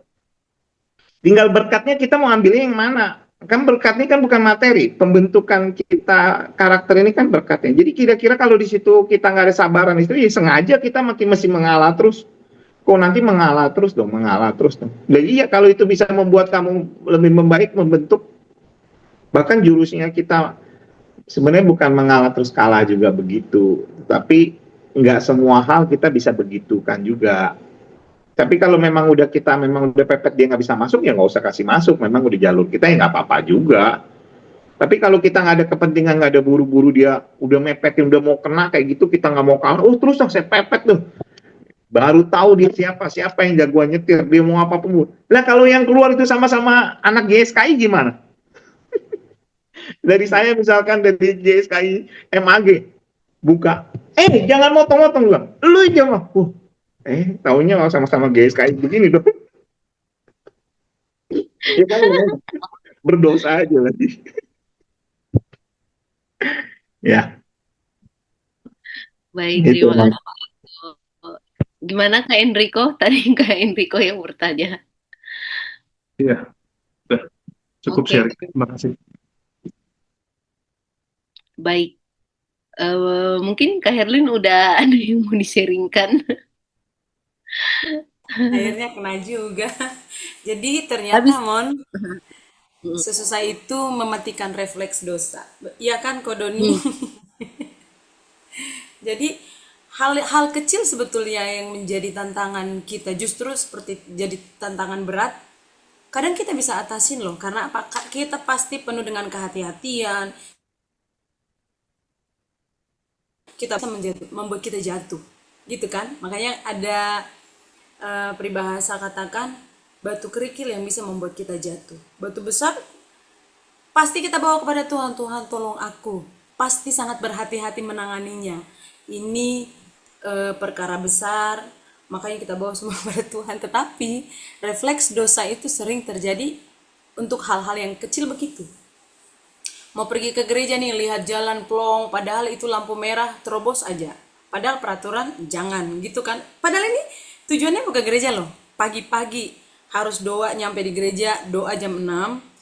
Speaker 1: Tinggal berkatnya kita mau ambilnya yang mana. Kan berkat ini kan bukan materi. Pembentukan kita, karakter ini kan berkatnya. Jadi kira-kira kalau di situ kita nggak ada sabaran itu, ya sengaja kita mesti mengalah terus. Kok nanti mengalah terus dong. Dan iya, kalau itu bisa membuat kamu lebih membaik, membentuk, bahkan jurusnya kita sebenarnya bukan mengalah terus kalah juga begitu, tapi nggak semua hal kita bisa begitu kan juga. Tapi kalau memang udah pepet dia nggak bisa masuk, ya nggak usah kasih masuk, memang udah jalur kita, ya nggak apa-apa juga. Tapi kalau kita nggak ada kepentingan, nggak ada buru-buru, dia udah mepetin, udah mau kena kayak gitu, kita nggak mau kalah, terus dong saya pepet tuh. Baru tahu dia siapa yang jagoan nyetir, dia mau apapun. Lah kalau yang keluar itu sama-sama anak GSKI gimana? Dari saya misalkan dari GSKI MAG buka, jangan motong-motong bilang, lu aja mah. Taunya sama-sama GSKI begini dong. Ya kan, berdosa aja lagi. Ya.
Speaker 2: Baik,
Speaker 1: Itu,
Speaker 2: terima kasih. Gimana Kak Enrico? Tadi Kak Enrico yang bertanya.
Speaker 8: Iya, udah cukup
Speaker 2: Oke.
Speaker 8: sharing. Terima kasih.
Speaker 2: Baik. Mungkin Kak Herlin udah ada yang mau di-sharingkan.
Speaker 3: Akhirnya kena juga. Jadi ternyata Mon, sesusah itu mematikan refleks dosa. Iya kan Kodoni? Jadi hal-hal kecil sebetulnya yang menjadi tantangan kita justru seperti jadi tantangan berat. Kadang kita bisa atasin loh, karena apa? Kita pasti penuh dengan kehati-hatian. Kita bisa membuat kita jatuh, gitu kan? Makanya ada peribahasa katakan batu kerikil yang bisa membuat kita jatuh. Batu besar pasti kita bawa kepada Tuhan. Tuhan tolong aku. Pasti sangat berhati-hati menanganinya. Ini perkara besar, makanya kita bawa semua kepada Tuhan. Tetapi refleks dosa itu sering terjadi untuk hal-hal yang kecil begitu. Mau pergi ke gereja nih, lihat jalan plong, padahal itu lampu merah, terobos aja. Padahal peraturan jangan, gitu kan. Padahal ini tujuannya mau ke gereja loh. Pagi-pagi harus doa, nyampe di gereja, doa jam 6.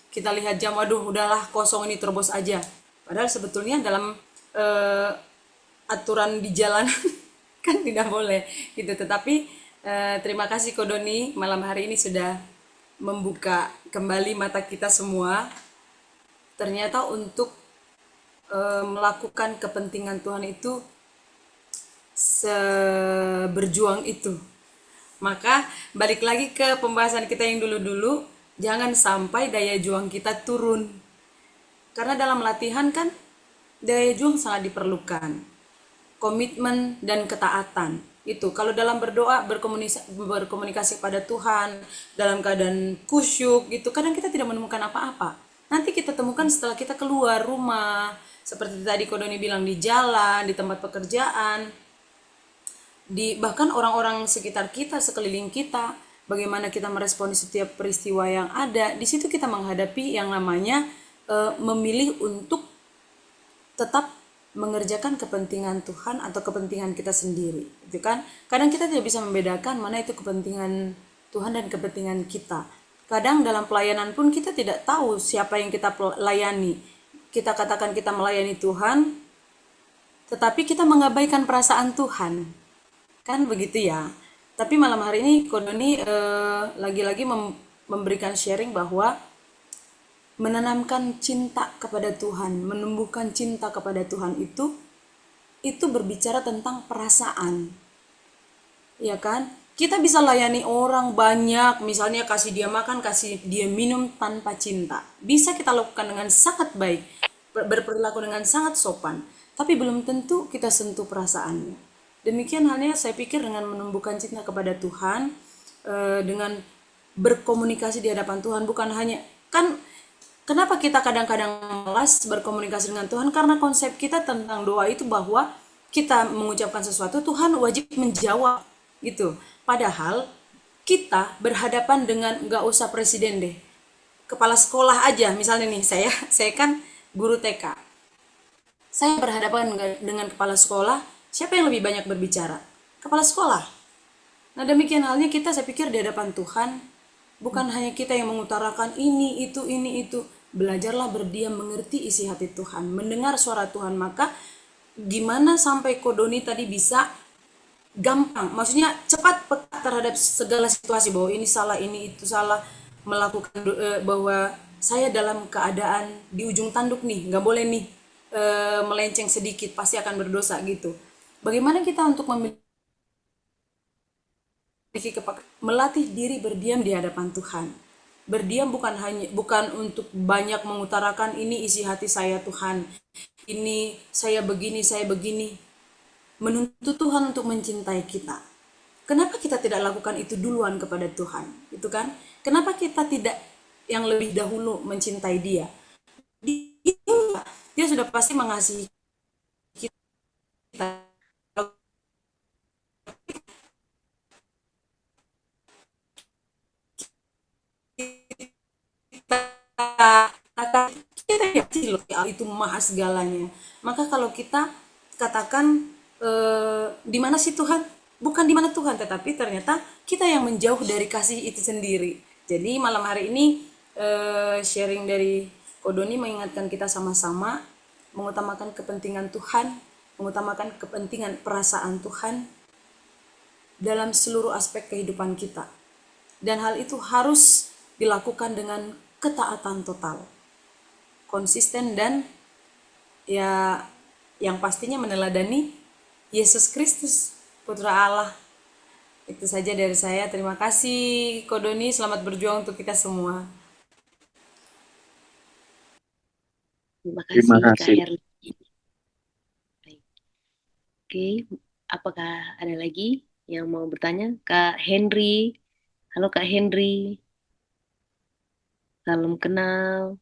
Speaker 3: Kita lihat jam, waduh udahlah kosong ini, terobos aja. Padahal sebetulnya dalam aturan di jalan kan tidak boleh gitu. Tetapi terima kasih Kodoni malam hari ini sudah membuka kembali mata kita semua. Ternyata untuk melakukan kepentingan Tuhan itu seberjuang itu. Maka balik lagi ke pembahasan kita yang dulu-dulu, jangan sampai daya juang kita turun. Karena dalam latihan kan daya juang sangat diperlukan. Komitmen dan ketaatan Itu kalau dalam berdoa berkomunikasi pada Tuhan dalam keadaan kusyuk gitu, kadang kita tidak menemukan apa-apa. Nanti kita temukan setelah kita keluar rumah, seperti tadi Kodoni bilang, di jalan, di tempat pekerjaan, di bahkan orang-orang sekitar kita, sekeliling kita, bagaimana kita meresponi setiap peristiwa yang ada. Di situ kita menghadapi yang namanya memilih untuk tetap mengerjakan kepentingan Tuhan atau kepentingan kita sendiri, itu kan. Kadang kita tidak bisa membedakan mana itu kepentingan Tuhan dan kepentingan kita. Kadang dalam pelayanan pun kita tidak tahu siapa yang kita layani. Kita katakan kita melayani Tuhan, tetapi kita mengabaikan perasaan Tuhan, kan begitu ya. Tapi malam hari ini Kodoni lagi-lagi memberikan sharing bahwa menanamkan cinta kepada Tuhan, menumbuhkan cinta kepada Tuhan itu berbicara tentang perasaan. Ya kan? Kita bisa layani orang banyak, misalnya kasih dia makan, kasih dia minum tanpa cinta. Bisa kita lakukan dengan sangat baik, berperilaku dengan sangat sopan, tapi belum tentu kita sentuh perasaannya. Demikian halnya saya pikir dengan menumbuhkan cinta kepada Tuhan, dengan berkomunikasi di hadapan Tuhan, bukan hanya kan. Kenapa kita kadang-kadang malas berkomunikasi dengan Tuhan? Karena konsep kita tentang doa itu bahwa kita mengucapkan sesuatu, Tuhan wajib menjawab gitu. Padahal kita berhadapan dengan, nggak usah presiden deh, kepala sekolah aja. Misalnya nih, saya kan guru TK. Saya berhadapan dengan kepala sekolah, siapa yang lebih banyak berbicara? Kepala sekolah. Nah demikian halnya kita, saya pikir di hadapan Tuhan, bukan hanya kita yang mengutarakan ini, itu. Belajarlah berdiam, mengerti isi hati Tuhan, mendengar suara Tuhan. Maka gimana sampai Kodoni tadi bisa gampang, maksudnya cepat peka terhadap segala situasi, bahwa ini salah, ini itu salah, melakukan bahwa saya dalam keadaan di ujung tanduk nih, nggak boleh nih melenceng sedikit, pasti akan berdosa gitu. Bagaimana kita untuk melatih diri berdiam di hadapan Tuhan. Berdiam bukan untuk banyak mengutarakan ini isi hati saya Tuhan, ini saya begini. Menuntut Tuhan untuk mencintai kita. Kenapa kita tidak lakukan itu duluan kepada Tuhan? Itu kan? Kenapa kita tidak yang lebih dahulu mencintai Dia? Dia sudah pasti mengasihi kita. Kita yakin loh itu maha segalanya. Maka kalau kita katakan di mana sih Tuhan? Bukan di mana Tuhan, tetapi ternyata kita yang menjauh dari kasih itu sendiri. Jadi malam hari ini sharing dari Kodoni mengingatkan kita sama-sama mengutamakan kepentingan Tuhan, mengutamakan kepentingan perasaan Tuhan dalam seluruh aspek kehidupan kita. Dan hal itu harus dilakukan dengan ketaatan total, konsisten, dan ya yang pastinya meneladani Yesus Kristus, Putra Allah. Itu saja dari saya. Terima kasih Kodoni, selamat berjuang untuk kita semua.
Speaker 2: Terima
Speaker 1: Terima
Speaker 2: kasih Kak
Speaker 1: kasih.
Speaker 2: Herli. Baik. Oke, apakah ada lagi yang mau bertanya? Kak Henry. Halo Kak Henry. Salam kenal.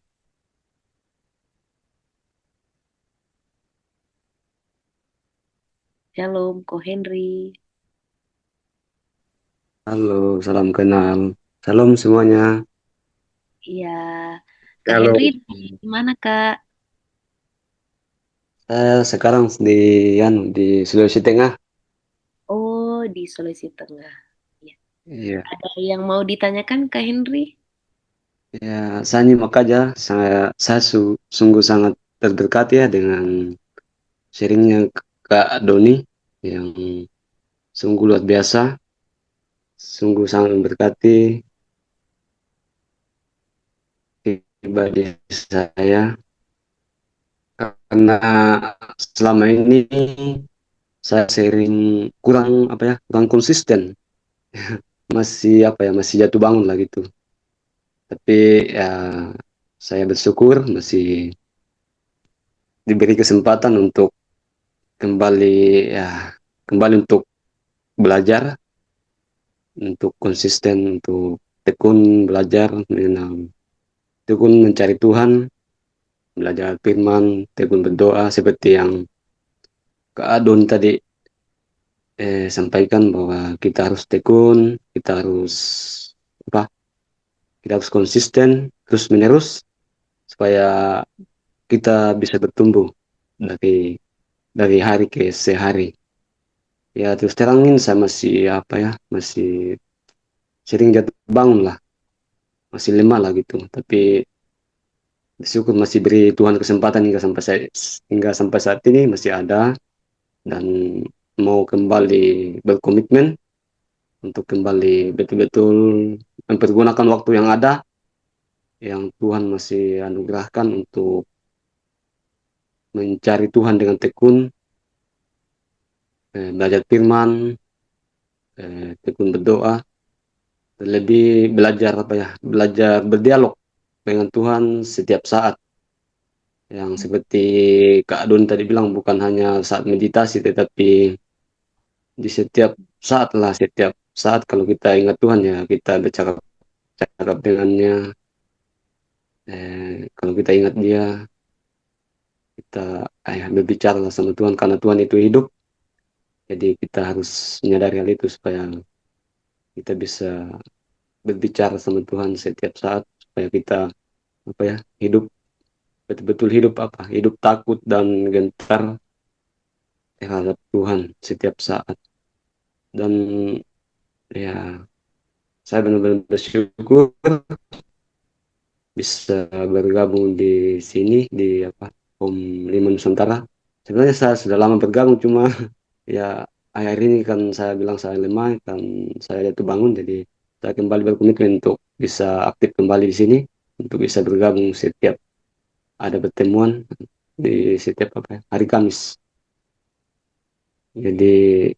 Speaker 2: Shalom, Ko Henry.
Speaker 9: Halo, salam kenal. Salam semuanya.
Speaker 2: Iya, Kak
Speaker 1: Halo.
Speaker 2: Henry di mana Kak?
Speaker 9: Saya sekarang di Sulawesi Tengah.
Speaker 2: Oh, di Sulawesi Tengah. Ya.
Speaker 9: Iya.
Speaker 2: Ada yang mau ditanyakan Kak Henry?
Speaker 9: Ya, saya nyimak aja. Saya sungguh sangat terberkati ya dengan sharingnya Kak Doni yang sungguh luar biasa, sungguh sangat memberkati pribadi saya karena selama ini saya sharing kurang konsisten, masih jatuh bangun lah gitu. Tapi ya saya bersyukur masih diberi kesempatan untuk kembali untuk belajar, untuk konsisten, untuk tekun belajar, tekun mencari Tuhan, belajar firman, tekun berdoa seperti yang Kak Adon tadi sampaikan bahwa kita harus tekun, kita harus apa? Kita harus konsisten terus menerus supaya kita bisa bertumbuh dari hari ke sehari. Ya terus terangin saya masih apa ya, masih sering jatuh bangun lah, masih lemah lah gitu. Tapi bersyukur masih beri Tuhan kesempatan hingga sampai saat ini masih ada, dan mau kembali berkomitmen untuk kembali betul-betul mempergunakan waktu yang ada, yang Tuhan masih anugerahkan untuk mencari Tuhan dengan tekun, belajar firman, tekun berdoa, lebih belajar apa ya, belajar berdialog dengan Tuhan setiap saat. Yang seperti Kak Don tadi bilang, bukan hanya saat meditasi, tetapi di setiap saat lah, setiap saat kalau kita ingat Tuhan ya kita bercakap dengannya. Kalau kita ingat Dia, kita berbicara lah sama Tuhan, karena Tuhan itu hidup. Jadi kita harus menyadari hal itu supaya kita bisa berbicara sama Tuhan setiap saat, supaya kita apa ya, hidup betul-betul hidup apa, hidup takut dan gentar terhadap Tuhan setiap saat. Dan ya saya benar-benar bersyukur bisa bergabung di sini di apa, Om Lima Nusantara. Sebenarnya saya sudah lama bergabung, cuma ya akhir ini kan saya bilang saya lemah, kan saya jatuh bangun, jadi saya kembali berkomitmen untuk bisa aktif kembali di sini, untuk bisa bergabung setiap ada pertemuan di setiap apa ya, hari Kamis. Jadi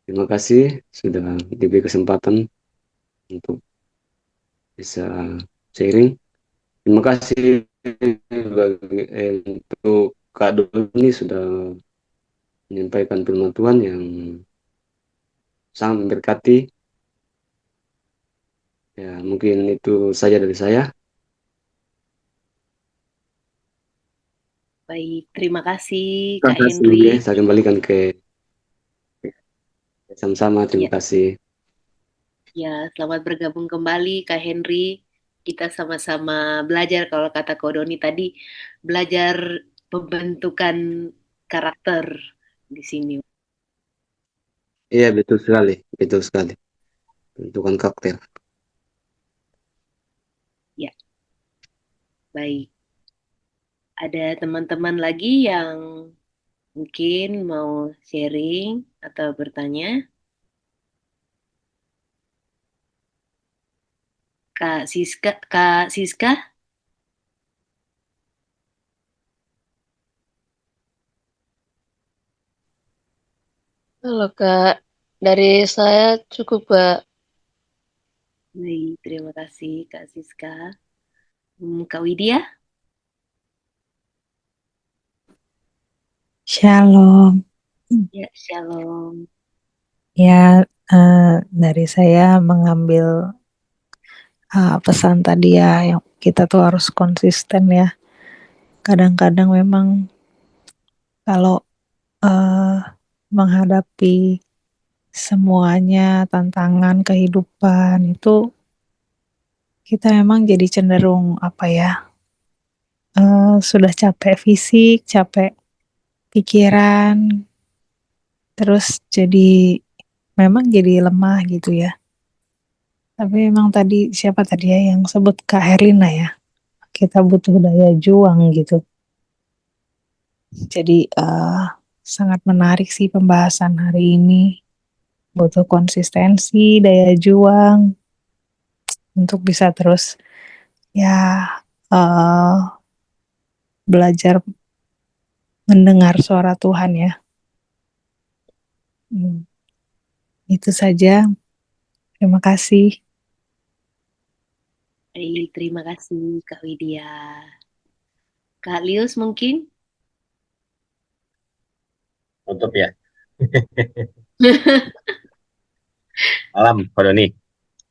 Speaker 9: terima kasih sudah diberi kesempatan untuk bisa sharing. Terima kasih untuk Kak Doni sudah menyampaikan firman Tuhan yang sangat memberkati. Ya, mungkin itu saja dari saya.
Speaker 2: Baik, terima kasih
Speaker 1: Terima
Speaker 2: Kak
Speaker 1: kasih.
Speaker 2: Henry.
Speaker 9: Oke, saya kembalikan ke sama-sama. Terima
Speaker 2: Ya,
Speaker 9: kasih.
Speaker 2: ya, selamat bergabung kembali Kak Henry. Kita sama-sama belajar, kalau kata Kodoni tadi, belajar pembentukan karakter di sini.
Speaker 9: Iya, betul sekali. Betul sekali. Bentukan karakter.
Speaker 2: Ya, baik. Ada teman-teman lagi yang mungkin mau sharing atau bertanya? Kak Siska,
Speaker 10: Halo Kak, dari saya cukup Kak.
Speaker 2: baik, terima kasih Kak Siska. Kak Widya,
Speaker 11: Shalom.
Speaker 2: ya Shalom.
Speaker 11: Ya, dari saya mengambil pesan tadi ya, yang kita tuh harus konsisten ya. Kadang-kadang memang kalau menghadapi semuanya tantangan kehidupan itu kita memang jadi cenderung apa ya, sudah capek fisik, capek pikiran, terus jadi memang jadi lemah gitu ya. Tapi memang tadi siapa tadi ya yang sebut Kak Herlina ya, kita butuh daya juang gitu. Jadi sangat menarik sih pembahasan hari ini. Butuh konsistensi, daya juang untuk bisa terus ya belajar mendengar suara Tuhan ya. Itu saja. Terima kasih.
Speaker 2: Baik, terima kasih Kak Widya. Kak Lius mungkin?
Speaker 5: Tutup ya.
Speaker 12: Malam, Pak Doni.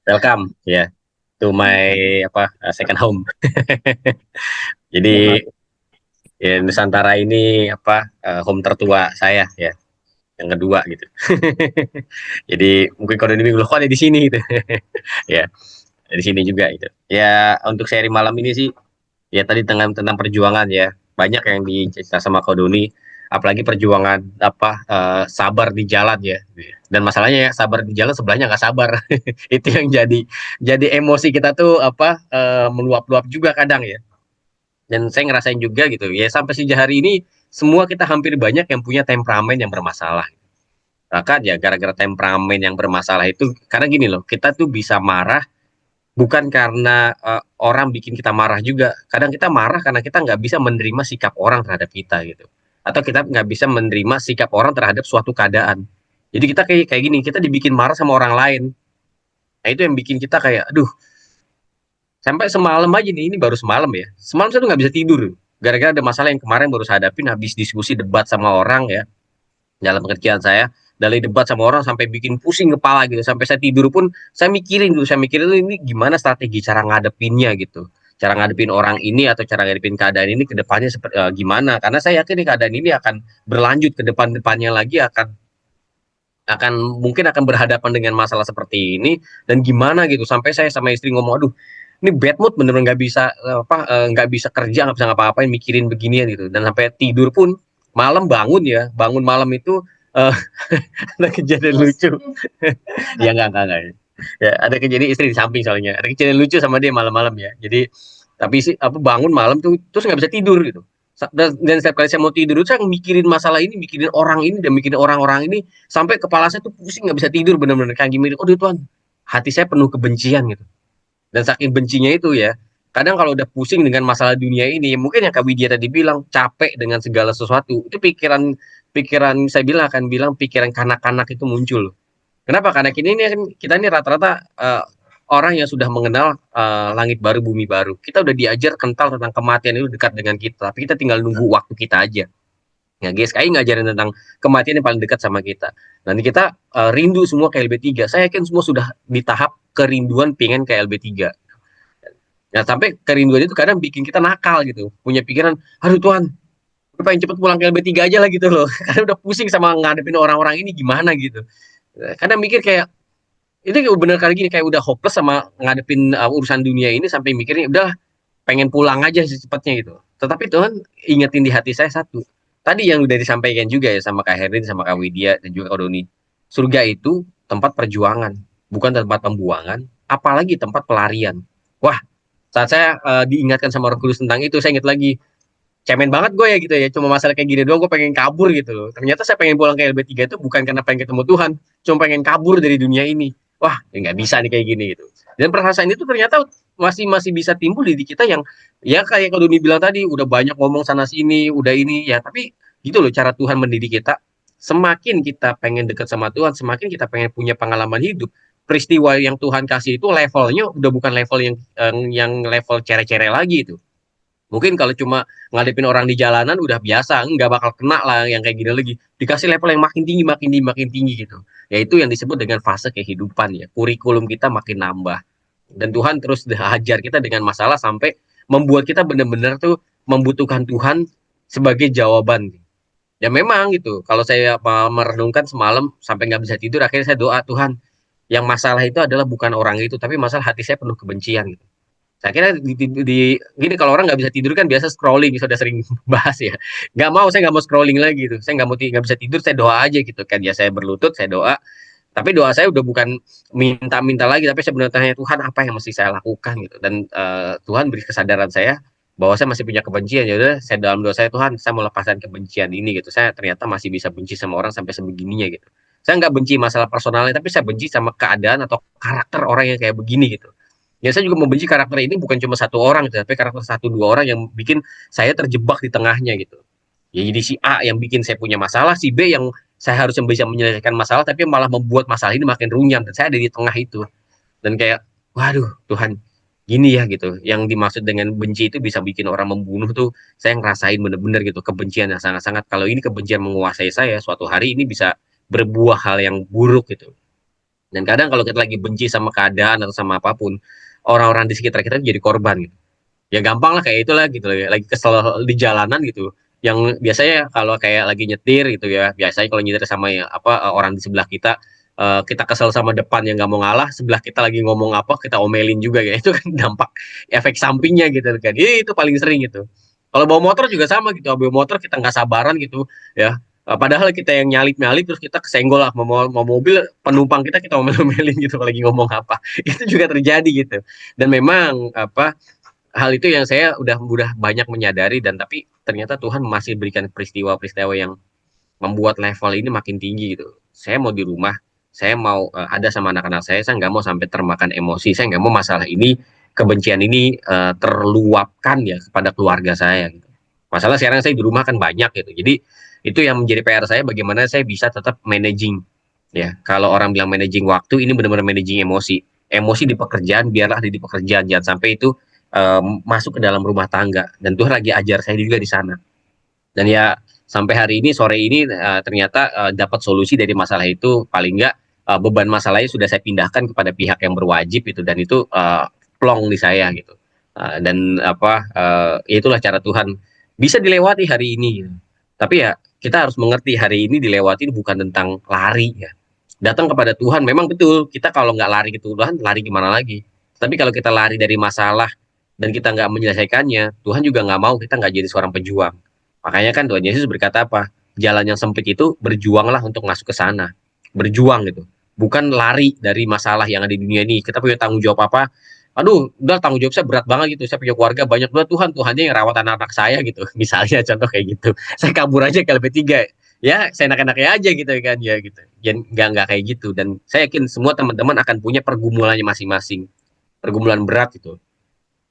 Speaker 12: Welcome ya to my second home. Jadi ya, Nusantara ini home tertua saya ya, yang kedua gitu. Jadi mungkin kalau ini minggu ada di sini gitu. Ya, di sini juga gitu. Ya, untuk seri malam ini sih ya tadi tentang perjuangan ya. Banyak yang dicerita sama Kak Doni, apalagi perjuangan sabar di jalan ya. Dan masalahnya ya sabar di jalan sebelahnya nggak sabar. Itu yang jadi emosi kita tuh meluap-luap juga kadang ya. Dan saya ngerasain juga gitu ya, sampai sejauh hari ini semua kita hampir banyak yang punya temperamen yang bermasalah. Maka ya gara-gara temperamen yang bermasalah itu, karena gini loh, kita tuh bisa marah bukan karena orang bikin kita marah juga. Kadang kita marah karena kita nggak bisa menerima sikap orang terhadap kita gitu. Atau kita nggak bisa menerima sikap orang terhadap suatu keadaan. Jadi kita kayak gini, kita dibikin marah sama orang lain. Nah itu yang bikin kita kayak, aduh, sampai semalam aja nih, ini baru semalam ya. Semalam saya tuh nggak bisa tidur. Gara-gara ada masalah yang kemarin baru saya hadapin, habis diskusi debat sama orang ya. Dalam pekerjaan saya, dari debat sama orang sampai bikin pusing kepala gitu. Sampai saya tidur pun, saya mikirin ini gimana strategi cara ngadepinnya gitu. Cara ngadepin orang ini atau cara ngadepin keadaan ini ke depannya seperti gimana. Karena saya yakin nih keadaan ini akan berlanjut ke depannya lagi, mungkin akan berhadapan dengan masalah seperti ini, dan gimana gitu. Sampai saya sama istri ngomong, aduh ini bad mood, bener-bener nggak bisa kerja, nggak bisa ngapa-ngapain mikirin beginian gitu. Dan sampai tidur pun malam bangun malam itu ada kejadian lucu. Ya enggak ya, ada kejadian istri di samping, soalnya ada kejadian lucu sama dia malam-malam ya. Jadi tapi sih bangun malam tuh terus nggak bisa tidur gitu. Dan setiap kali saya mau tidur itu saya mikirin masalah ini, mikirin orang ini, dan mikirin orang-orang ini, sampai kepala saya tuh pusing, nggak bisa tidur, benar-benar kayak gini. Oh Tuhan, hati saya penuh kebencian gitu. Dan saking bencinya itu ya, kadang kalau udah pusing dengan masalah dunia ini, mungkin yang Kak Widya tadi bilang capek dengan segala sesuatu, itu pikiran saya akan bilang pikiran kanak-kanak itu muncul. Kenapa? Karena kita ini rata-rata orang yang sudah mengenal langit baru bumi baru. Kita udah diajar kental tentang kematian itu dekat dengan kita, tapi kita tinggal nunggu waktu kita aja. Ya, GSKI ngajarin tentang kematian yang paling dekat sama kita. Nanti kita rindu semua ke LB3. Saya yakin semua sudah di tahap kerinduan pengen ke LB3. Nah, sampai kerinduan itu kadang bikin kita nakal gitu. Punya pikiran, aduh Tuhan, gue pengen cepet pulang ke LB3 aja lah gitu loh. Karena udah pusing sama ngadepin orang-orang ini gimana gitu. Kadang mikir kayak, itu bener kali gini, kayak udah hopeless sama ngadepin urusan dunia ini, sampai mikirnya udah pengen pulang aja secepatnya gitu. Tetapi Tuhan ingetin di hati saya satu. Tadi yang udah disampaikan juga ya sama Kak Herlin, sama Kak Widya, dan juga Kak Doni. Surga itu tempat perjuangan, bukan tempat pembuangan, apalagi tempat pelarian. Wah, saat saya diingatkan sama Roh Kudus tentang itu, saya ingat lagi, cemen banget gue ya gitu ya, cuma masalah kayak gini doang gue pengen kabur gitu loh. Ternyata saya pengen pulang ke LB3 itu bukan karena pengen ketemu Tuhan, cuma pengen kabur dari dunia ini. Wah, nggak bisa nih kayak gini gitu. Dan perasaan itu ternyata masih bisa timbul di kita yang ya kayak kalau Doni bilang tadi, udah banyak ngomong sana sini, udah ini ya, tapi gitu loh cara Tuhan mendidik kita. Semakin kita pengen dekat sama Tuhan, semakin kita pengen punya pengalaman hidup. Peristiwa yang Tuhan kasih itu levelnya udah bukan level yang level cere-cere lagi itu. Mungkin kalau cuma ngadepin orang di jalanan udah biasa, nggak bakal kena lah yang kayak gini lagi. Dikasih level yang makin tinggi gitu. Yaitu yang disebut dengan fase kehidupan ya. Kurikulum kita makin nambah. Dan Tuhan terus hajar kita dengan masalah sampai membuat kita benar-benar tuh membutuhkan Tuhan sebagai jawaban. Ya memang gitu. Kalau saya merenungkan semalam sampai nggak bisa tidur, akhirnya saya doa, Tuhan, yang masalah itu adalah bukan orang itu, tapi masalah hati saya penuh kebencian gitu. Saya kira gini, kalau orang nggak bisa tidur kan biasa scrolling, sudah sering bahas ya. Saya nggak mau scrolling lagi gitu. Saya nggak bisa tidur, saya doa aja gitu kan. Ya saya berlutut, saya doa. Tapi doa saya udah bukan minta-minta lagi, tapi saya benar-benar tanya, Tuhan apa yang mesti saya lakukan gitu. Dan Tuhan beri kesadaran saya bahwa saya masih punya kebencian. Ya udah, saya dalam doa saya, Tuhan, saya mau lepaskan kebencian ini gitu. Saya ternyata masih bisa benci sama orang sampai sebegininya gitu. Saya nggak benci masalah personalnya, tapi saya benci sama keadaan atau karakter orang yang kayak begini gitu. Ya saya juga membenci karakter ini bukan cuma satu orang, tapi karakter 1-2 orang yang bikin saya terjebak di tengahnya gitu. Ya jadi si A yang bikin saya punya masalah, si B yang saya harusnya bisa menyelesaikan masalah, tapi malah membuat masalah ini makin runyam, dan saya ada di tengah itu. Dan kayak, waduh Tuhan, gini ya gitu. Yang dimaksud dengan benci itu bisa bikin orang membunuh tuh, saya ngerasain bener-bener gitu, kebencian yang sangat-sangat. Kalau ini kebencian menguasai saya, suatu hari ini bisa berbuah hal yang buruk gitu. Dan kadang kalau kita lagi benci sama keadaan atau sama apapun, orang-orang di sekitar kita jadi korban gitu. Ya gampang lah kayak itulah gitu ya. Lagi kesel di jalanan gitu. Yang biasanya kalau kayak lagi nyetir gitu ya, biasanya kalau nyetir sama ya, orang di sebelah kita, kita kesel sama depan yang nggak mau ngalah, sebelah kita lagi ngomong apa, kita omelin juga ya. Itu kan dampak efek sampingnya gitu kan. Itu paling sering gitu. Kalau bawa motor juga sama gitu. Bawa motor kita nggak sabaran gitu ya. Padahal kita yang nyalip-nyalip terus kita kesenggol lah mau mobil penumpang kita omel-omelin gitu lagi ngomong apa. Itu juga terjadi gitu. Dan memang hal itu yang saya udah banyak menyadari, dan tapi ternyata Tuhan masih berikan peristiwa-peristiwa yang membuat level ini makin tinggi gitu. Saya mau di rumah, saya mau ada sama anak-anak saya nggak mau sampai termakan emosi, saya nggak mau masalah ini, kebencian ini terluapkan ya kepada keluarga saya gitu. Masalah sekarang saya di rumah kan banyak gitu. Jadi itu yang menjadi PR saya, bagaimana saya bisa tetap managing ya. Kalau orang bilang managing waktu, ini benar-benar managing emosi. Emosi di pekerjaan biarlah di pekerjaan, jangan sampai itu masuk ke dalam rumah tangga. Dan Tuhan lagi ajar saya juga di sana. Dan ya sampai hari ini sore ini ternyata dapat solusi dari masalah itu. Paling enggak beban masalahnya sudah saya pindahkan kepada pihak yang berwajib itu, dan itu plong di saya gitu. Dan itulah cara Tuhan bisa dilewati hari ini. Tapi ya kita harus mengerti hari ini dilewati bukan tentang lari ya. Datang kepada Tuhan, memang betul kita kalau nggak lari ke Tuhan, lari gimana lagi. Tapi kalau kita lari dari masalah dan kita nggak menyelesaikannya, Tuhan juga nggak mau kita nggak jadi seorang pejuang. Makanya kan Tuhan Yesus berkata apa? Jalan yang sempit itu berjuanglah untuk masuk ke sana. Berjuang gitu. Bukan lari dari masalah yang ada di dunia ini. Kita punya tanggung jawab apa? Aduh, udah tanggung jawab saya berat banget gitu. Saya punya keluarga banyak, udah Tuhannya yang rawat anak-anak saya gitu. Misalnya contoh kayak gitu. Saya kabur aja ke LP3. Ya, saya enak-enaknya aja gitu kan ya gitu. Dan nggak kayak gitu. Dan saya yakin semua teman-teman akan punya pergumulannya masing-masing. Pergumulan berat gitu.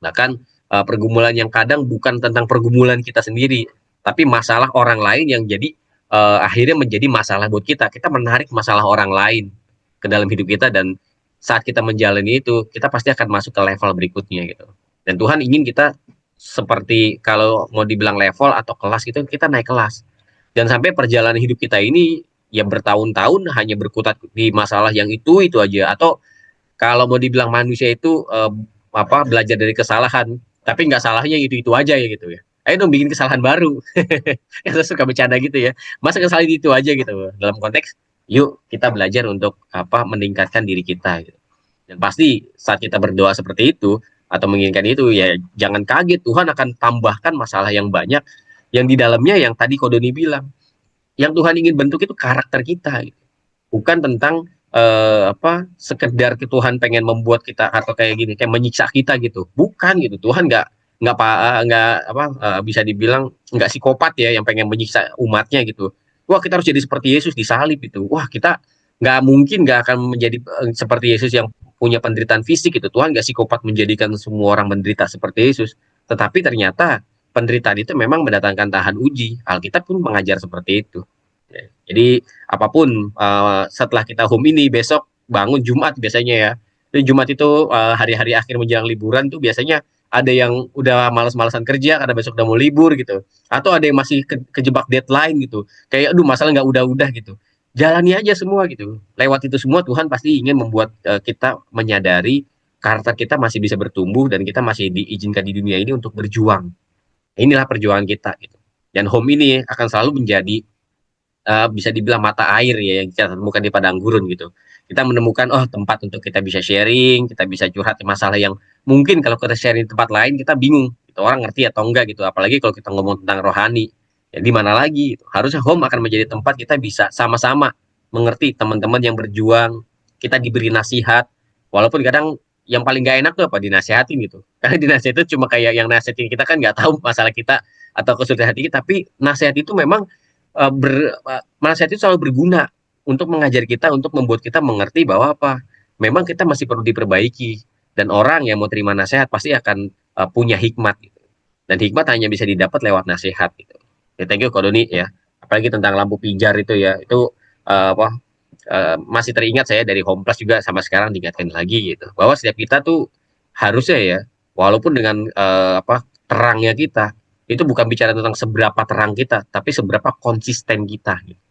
Speaker 12: Bahkan pergumulan yang kadang bukan tentang pergumulan kita sendiri, tapi masalah orang lain yang jadi akhirnya menjadi masalah buat kita. Kita menarik masalah orang lain ke dalam hidup kita, dan saat kita menjalani itu, kita pasti akan masuk ke level berikutnya gitu. Dan Tuhan ingin kita seperti kalau mau dibilang level atau kelas gitu, kita naik kelas. Dan sampai perjalanan hidup kita ini ya bertahun-tahun hanya berkutat di masalah yang itu aja. Atau kalau mau dibilang manusia itu belajar dari kesalahan, tapi nggak salahnya itu aja ya gitu ya. Ayo dong bikin kesalahan baru. Kita suka bercanda gitu ya. Masa kesalahan itu aja gitu. Dalam konteks yuk kita belajar untuk meningkatkan diri kita gitu. Dan pasti saat kita berdoa seperti itu atau menginginkan itu, ya jangan kaget, Tuhan akan tambahkan masalah yang banyak yang di dalamnya yang tadi Kodoni bilang. Yang Tuhan ingin bentuk itu karakter kita gitu. Bukan tentang sekedar Tuhan pengen membuat kita atau kayak gini, kayak menyiksa kita gitu. Bukan gitu. Tuhan nggak bisa dibilang nggak psikopat ya yang pengen menyiksa umatnya gitu. Wah, kita harus jadi seperti Yesus disalib itu. Wah, kita nggak akan menjadi seperti Yesus yang punya penderitaan fisik itu. Tuhan nggak psikopat menjadikan semua orang menderita seperti Yesus. Tetapi ternyata penderitaan itu memang mendatangkan tahan uji. Alkitab pun mengajar seperti itu. Jadi apapun setelah kita home ini, besok bangun Jumat biasanya ya. Jadi Jumat itu hari-hari akhir menjelang liburan tuh biasanya ada yang udah malas-malasan kerja karena besok udah mau libur gitu. Atau ada yang masih kejebak deadline gitu. Kayak aduh masalah nggak udah gitu. Jalani aja semua gitu. Lewat itu semua Tuhan pasti ingin membuat kita menyadari karakter kita masih bisa bertumbuh dan kita masih diizinkan di dunia ini untuk berjuang. Inilah perjuangan kita gitu. Dan home ini akan selalu menjadi bisa dibilang mata air ya yang kita temukan di padang gurun gitu. Kita menemukan tempat untuk kita bisa sharing, kita bisa curhat masalah yang mungkin kalau kita sharing di tempat lain kita bingung, gitu, orang ngerti atau enggak gitu. Apalagi kalau kita ngomong tentang rohani, ya di mana lagi? Gitu. Harusnya home akan menjadi tempat kita bisa sama-sama mengerti teman-teman yang berjuang, kita diberi nasihat, walaupun kadang yang paling gak enak tuh apa dinasihatin gitu. Karena dinasihat itu cuma kayak yang nasihatin kita kan nggak tahu masalah kita atau kesulitan hati kita, tapi nasihat itu memang nasihat itu selalu berguna untuk mengajar kita, untuk membuat kita mengerti bahwa memang kita masih perlu diperbaiki, dan orang yang mau terima nasihat pasti akan punya hikmat gitu. Dan hikmat hanya bisa didapat lewat nasihat gitu. Ya, thank you Kodoni ya. Apalagi tentang lampu pijar itu ya, itu masih teringat saya dari Home Plus juga, sama sekarang diingatkan lagi gitu, bahwa setiap kita tuh harusnya ya, walaupun dengan terangnya kita, itu bukan bicara tentang seberapa terang kita, tapi seberapa konsisten kita gitu.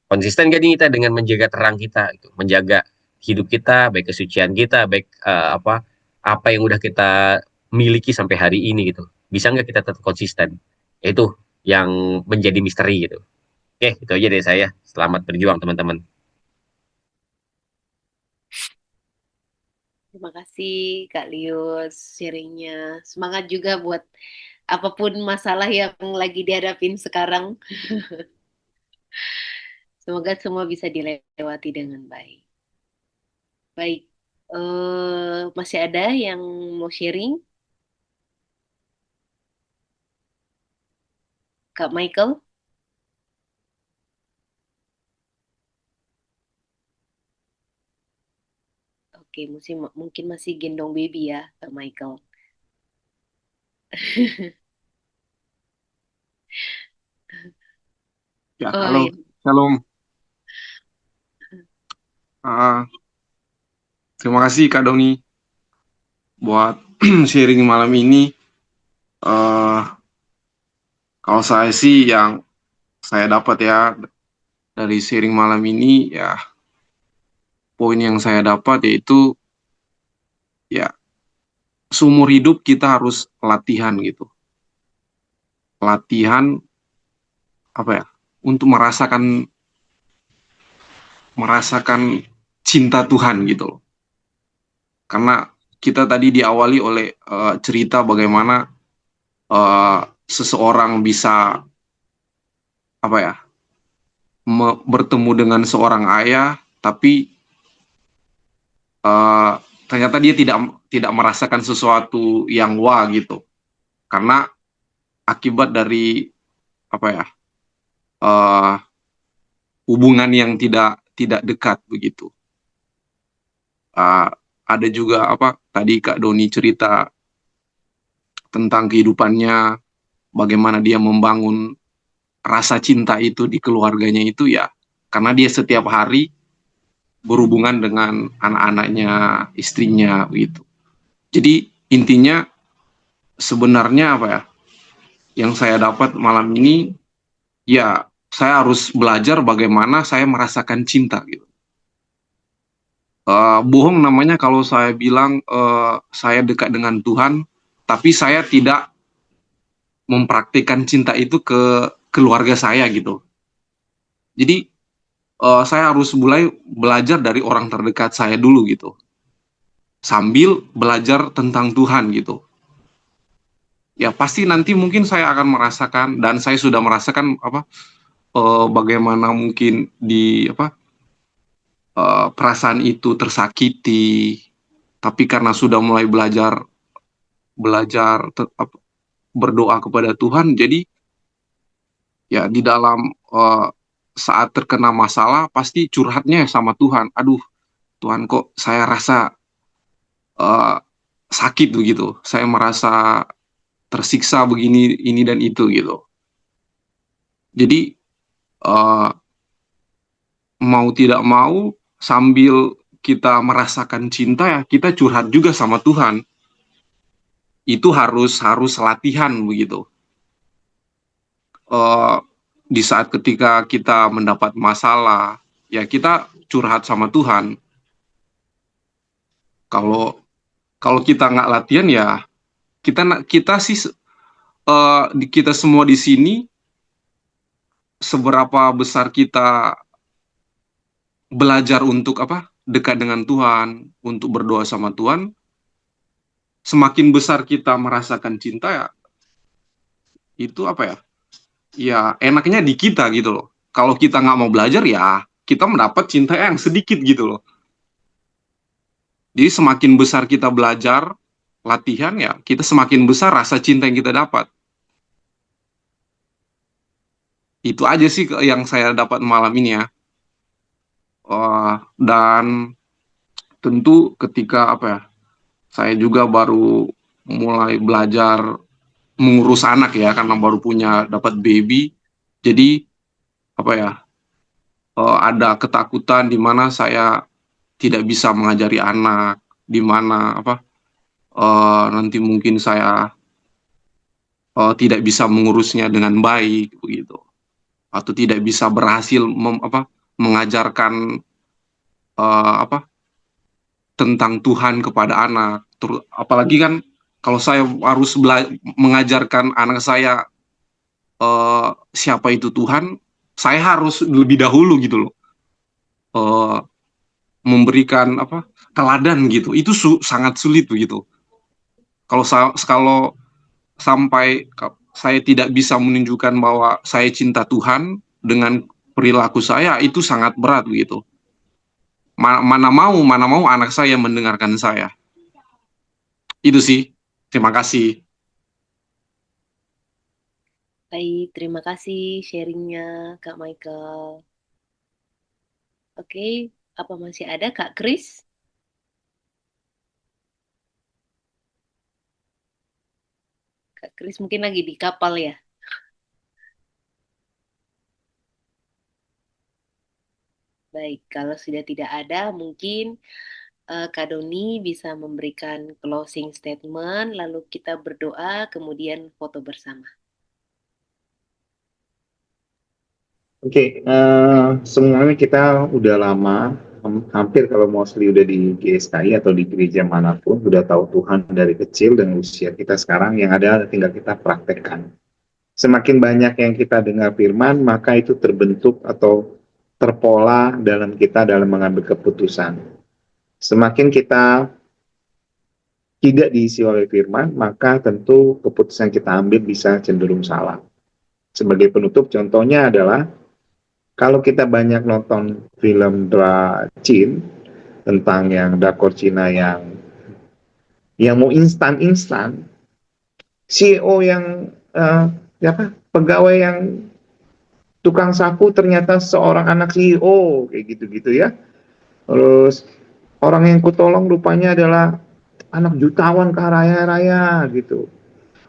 Speaker 12: Konsisten gak nih kita dengan menjaga terang kita, gitu, menjaga hidup kita, baik kesucian kita, baik apa yang udah kita miliki sampai hari ini gitu. Bisa nggak kita tetap konsisten? Itu yang menjadi misteri gitu. Oke, itu aja dari saya. Selamat berjuang teman-teman.
Speaker 2: Terima kasih Kak Lius sharingnya. Semangat juga buat apapun masalah yang lagi dihadapin sekarang. Semoga semua bisa dilewati dengan baik. Baik, masih ada yang mau sharing? Kak Michael? Oke, mungkin masih gendong baby ya, Kak Michael.
Speaker 13: Ya,
Speaker 2: Oh
Speaker 13: halo,
Speaker 2: iya.
Speaker 13: shalom. Ah, terima kasih Kak Doni buat sharing malam ini. Kalau saya sih yang saya dapat ya dari sharing malam ini, ya poin yang saya dapat yaitu ya seumur hidup kita harus latihan gitu. Latihan apa ya? Untuk merasakan cinta Tuhan gitu loh. Karena kita tadi diawali oleh cerita bagaimana seseorang bisa apa ya? Bertemu dengan seorang ayah, tapi ternyata dia tidak merasakan sesuatu yang wah gitu, karena akibat dari apa ya, hubungan yang tidak dekat begitu. Ada juga apa tadi Kak Doni cerita tentang kehidupannya, bagaimana dia membangun rasa cinta itu di keluarganya itu ya, karena dia setiap hari berhubungan dengan anak-anaknya, istrinya begitu. Jadi intinya sebenarnya apa ya, yang saya dapat malam ini ya, saya harus belajar bagaimana saya merasakan cinta gitu. Bohong namanya kalau saya bilang saya dekat dengan Tuhan, tapi saya tidak mempraktikkan cinta itu ke keluarga saya gitu. Jadi saya harus mulai belajar dari orang terdekat saya dulu gitu, sambil belajar tentang Tuhan gitu. Ya pasti nanti mungkin saya akan merasakan, dan saya sudah merasakan apa, bagaimana mungkin di apa, perasaan itu tersakiti, tapi karena sudah mulai belajar berdoa kepada Tuhan, jadi ya di dalam saat terkena masalah pasti curhatnya sama Tuhan. Aduh Tuhan, kok saya rasa sakit begitu, saya merasa tersiksa begini, ini dan itu gitu. Jadi mau tidak mau, sambil kita merasakan cinta ya, kita curhat juga sama Tuhan. Itu harus latihan begitu. Di saat ketika kita mendapat masalah, ya kita curhat sama Tuhan. Kalau kita nggak latihan ya, kita semua di sini, seberapa besar kita belajar untuk apa, dekat dengan Tuhan, untuk berdoa sama Tuhan, semakin besar kita merasakan cinta ya, itu apa ya, ya enaknya di kita gitu loh. Kalau kita nggak mau belajar ya, kita mendapat cinta yang sedikit gitu loh. Jadi semakin besar kita belajar, latihan ya, kita semakin besar rasa cinta yang kita dapat. Itu aja sih yang saya dapat malam ini ya. Dan tentu ketika apa ya, saya juga baru mulai belajar mengurus anak ya, karena baru dapat baby. Jadi apa ya, ada ketakutan di mana saya tidak bisa mengajari anak, di mana apa, nanti mungkin saya tidak bisa mengurusnya dengan baik begitu, atau tidak bisa berhasil mengajarkan tentang Tuhan kepada anak. Apalagi kan kalau saya harus mengajarkan anak saya siapa itu Tuhan, saya harus lebih dahulu gitu loh memberikan teladan gitu. Itu sangat sulit begitu. Kalau sampai saya tidak bisa menunjukkan bahwa saya cinta Tuhan dengan perilaku saya, itu sangat berat begitu. Mana mau anak saya mendengarkan saya. Itu sih. Terima kasih.
Speaker 2: Baik, terima kasih sharingnya Kak Michael. Oke, apa masih ada Kak Kris? Kak Kris mungkin lagi di kapal ya. Baik, kalau sudah tidak ada, mungkin Kak Doni bisa memberikan closing statement, lalu kita berdoa, kemudian foto bersama.
Speaker 1: Oke, semuanya kita udah lama, hampir kalau mostly udah di GSKI atau di gereja manapun, udah tahu Tuhan dari kecil dan usia kita sekarang, yang ada tinggal kita praktekkan. Semakin banyak yang kita dengar firman, maka itu terbentuk atau terpola dalam kita dalam mengambil keputusan. Semakin kita tidak diisi oleh firman, maka tentu keputusan kita ambil bisa cenderung salah. Sebagai penutup, contohnya adalah kalau kita banyak nonton film Chin tentang yang drakor Cina yang mau instan, CEO yang pegawai yang tukang sapu ternyata seorang anak CEO kayak gitu-gitu ya. Terus orang yang kutolong rupanya adalah anak jutawan kaya raya gitu.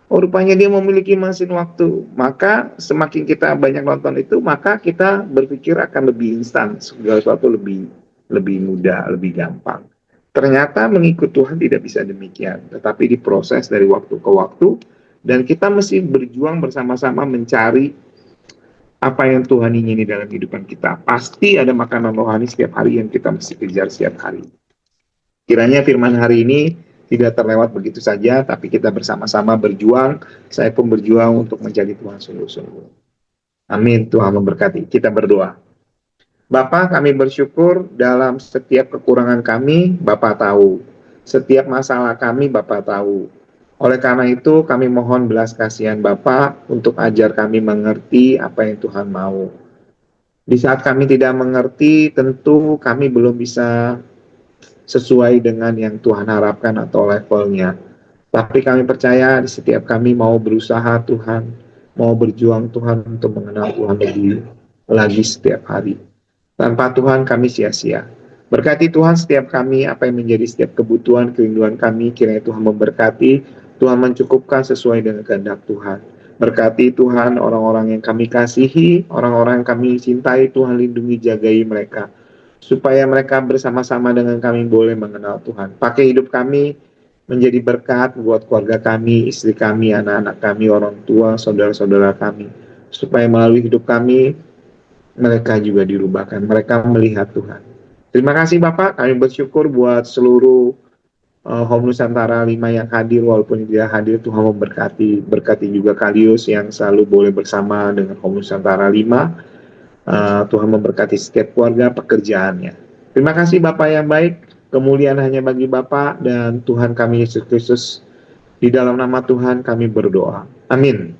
Speaker 1: Oh, rupanya dia memiliki mesin waktu. Maka semakin kita banyak nonton itu, maka kita berpikir akan lebih instan, segala sesuatu lebih mudah, lebih gampang. Ternyata mengikut Tuhan tidak bisa demikian, tetapi diproses dari waktu ke waktu, dan kita mesti berjuang bersama-sama mencari apa yang Tuhan ingini dalam kehidupan kita. Pasti ada makanan rohani setiap hari yang kita mesti kejar setiap hari. Kiranya firman hari ini tidak terlewat begitu saja, tapi kita bersama-sama berjuang. Saya pun berjuang untuk mencari Tuhan sungguh-sungguh. Amin, Tuhan memberkati. Kita berdoa. Bapa, kami bersyukur dalam setiap kekurangan kami, Bapa tahu. Setiap masalah kami, Bapa tahu. Oleh karena itu, kami mohon belas kasihan Bapa untuk ajar kami mengerti apa yang Tuhan mau. Di saat kami tidak mengerti, tentu kami belum bisa sesuai dengan yang Tuhan harapkan atau levelnya. Tapi kami percaya di setiap kami mau berusaha Tuhan, mau berjuang Tuhan untuk mengenal Tuhan lebih lagi setiap hari. Tanpa Tuhan kami sia-sia. Berkati Tuhan setiap kami, apa yang menjadi setiap kebutuhan, kerinduan kami, kiranya Tuhan memberkati, Tuhan mencukupkan sesuai dengan kehendak Tuhan. Berkati Tuhan orang-orang yang kami kasihi, orang-orang yang kami cintai, Tuhan lindungi, jagai mereka. Supaya mereka bersama-sama dengan kami boleh mengenal Tuhan. Pakai hidup kami menjadi berkat buat keluarga kami, istri kami, anak-anak kami, orang tua, saudara-saudara kami. Supaya melalui hidup kami, mereka juga dirubahkan. Mereka melihat Tuhan. Terima kasih Bapak, kami bersyukur buat seluruh Home Nusantara 5 yang hadir, walaupun tidak hadir, Tuhan memberkati. Berkati juga Kalius yang selalu boleh bersama dengan Home Nusantara 5. Tuhan memberkati setiap keluarga pekerjaannya. Terima kasih Bapak yang baik, kemuliaan hanya bagi Bapak dan Tuhan kami Yesus Kristus. Di dalam nama Tuhan kami berdoa. Amin.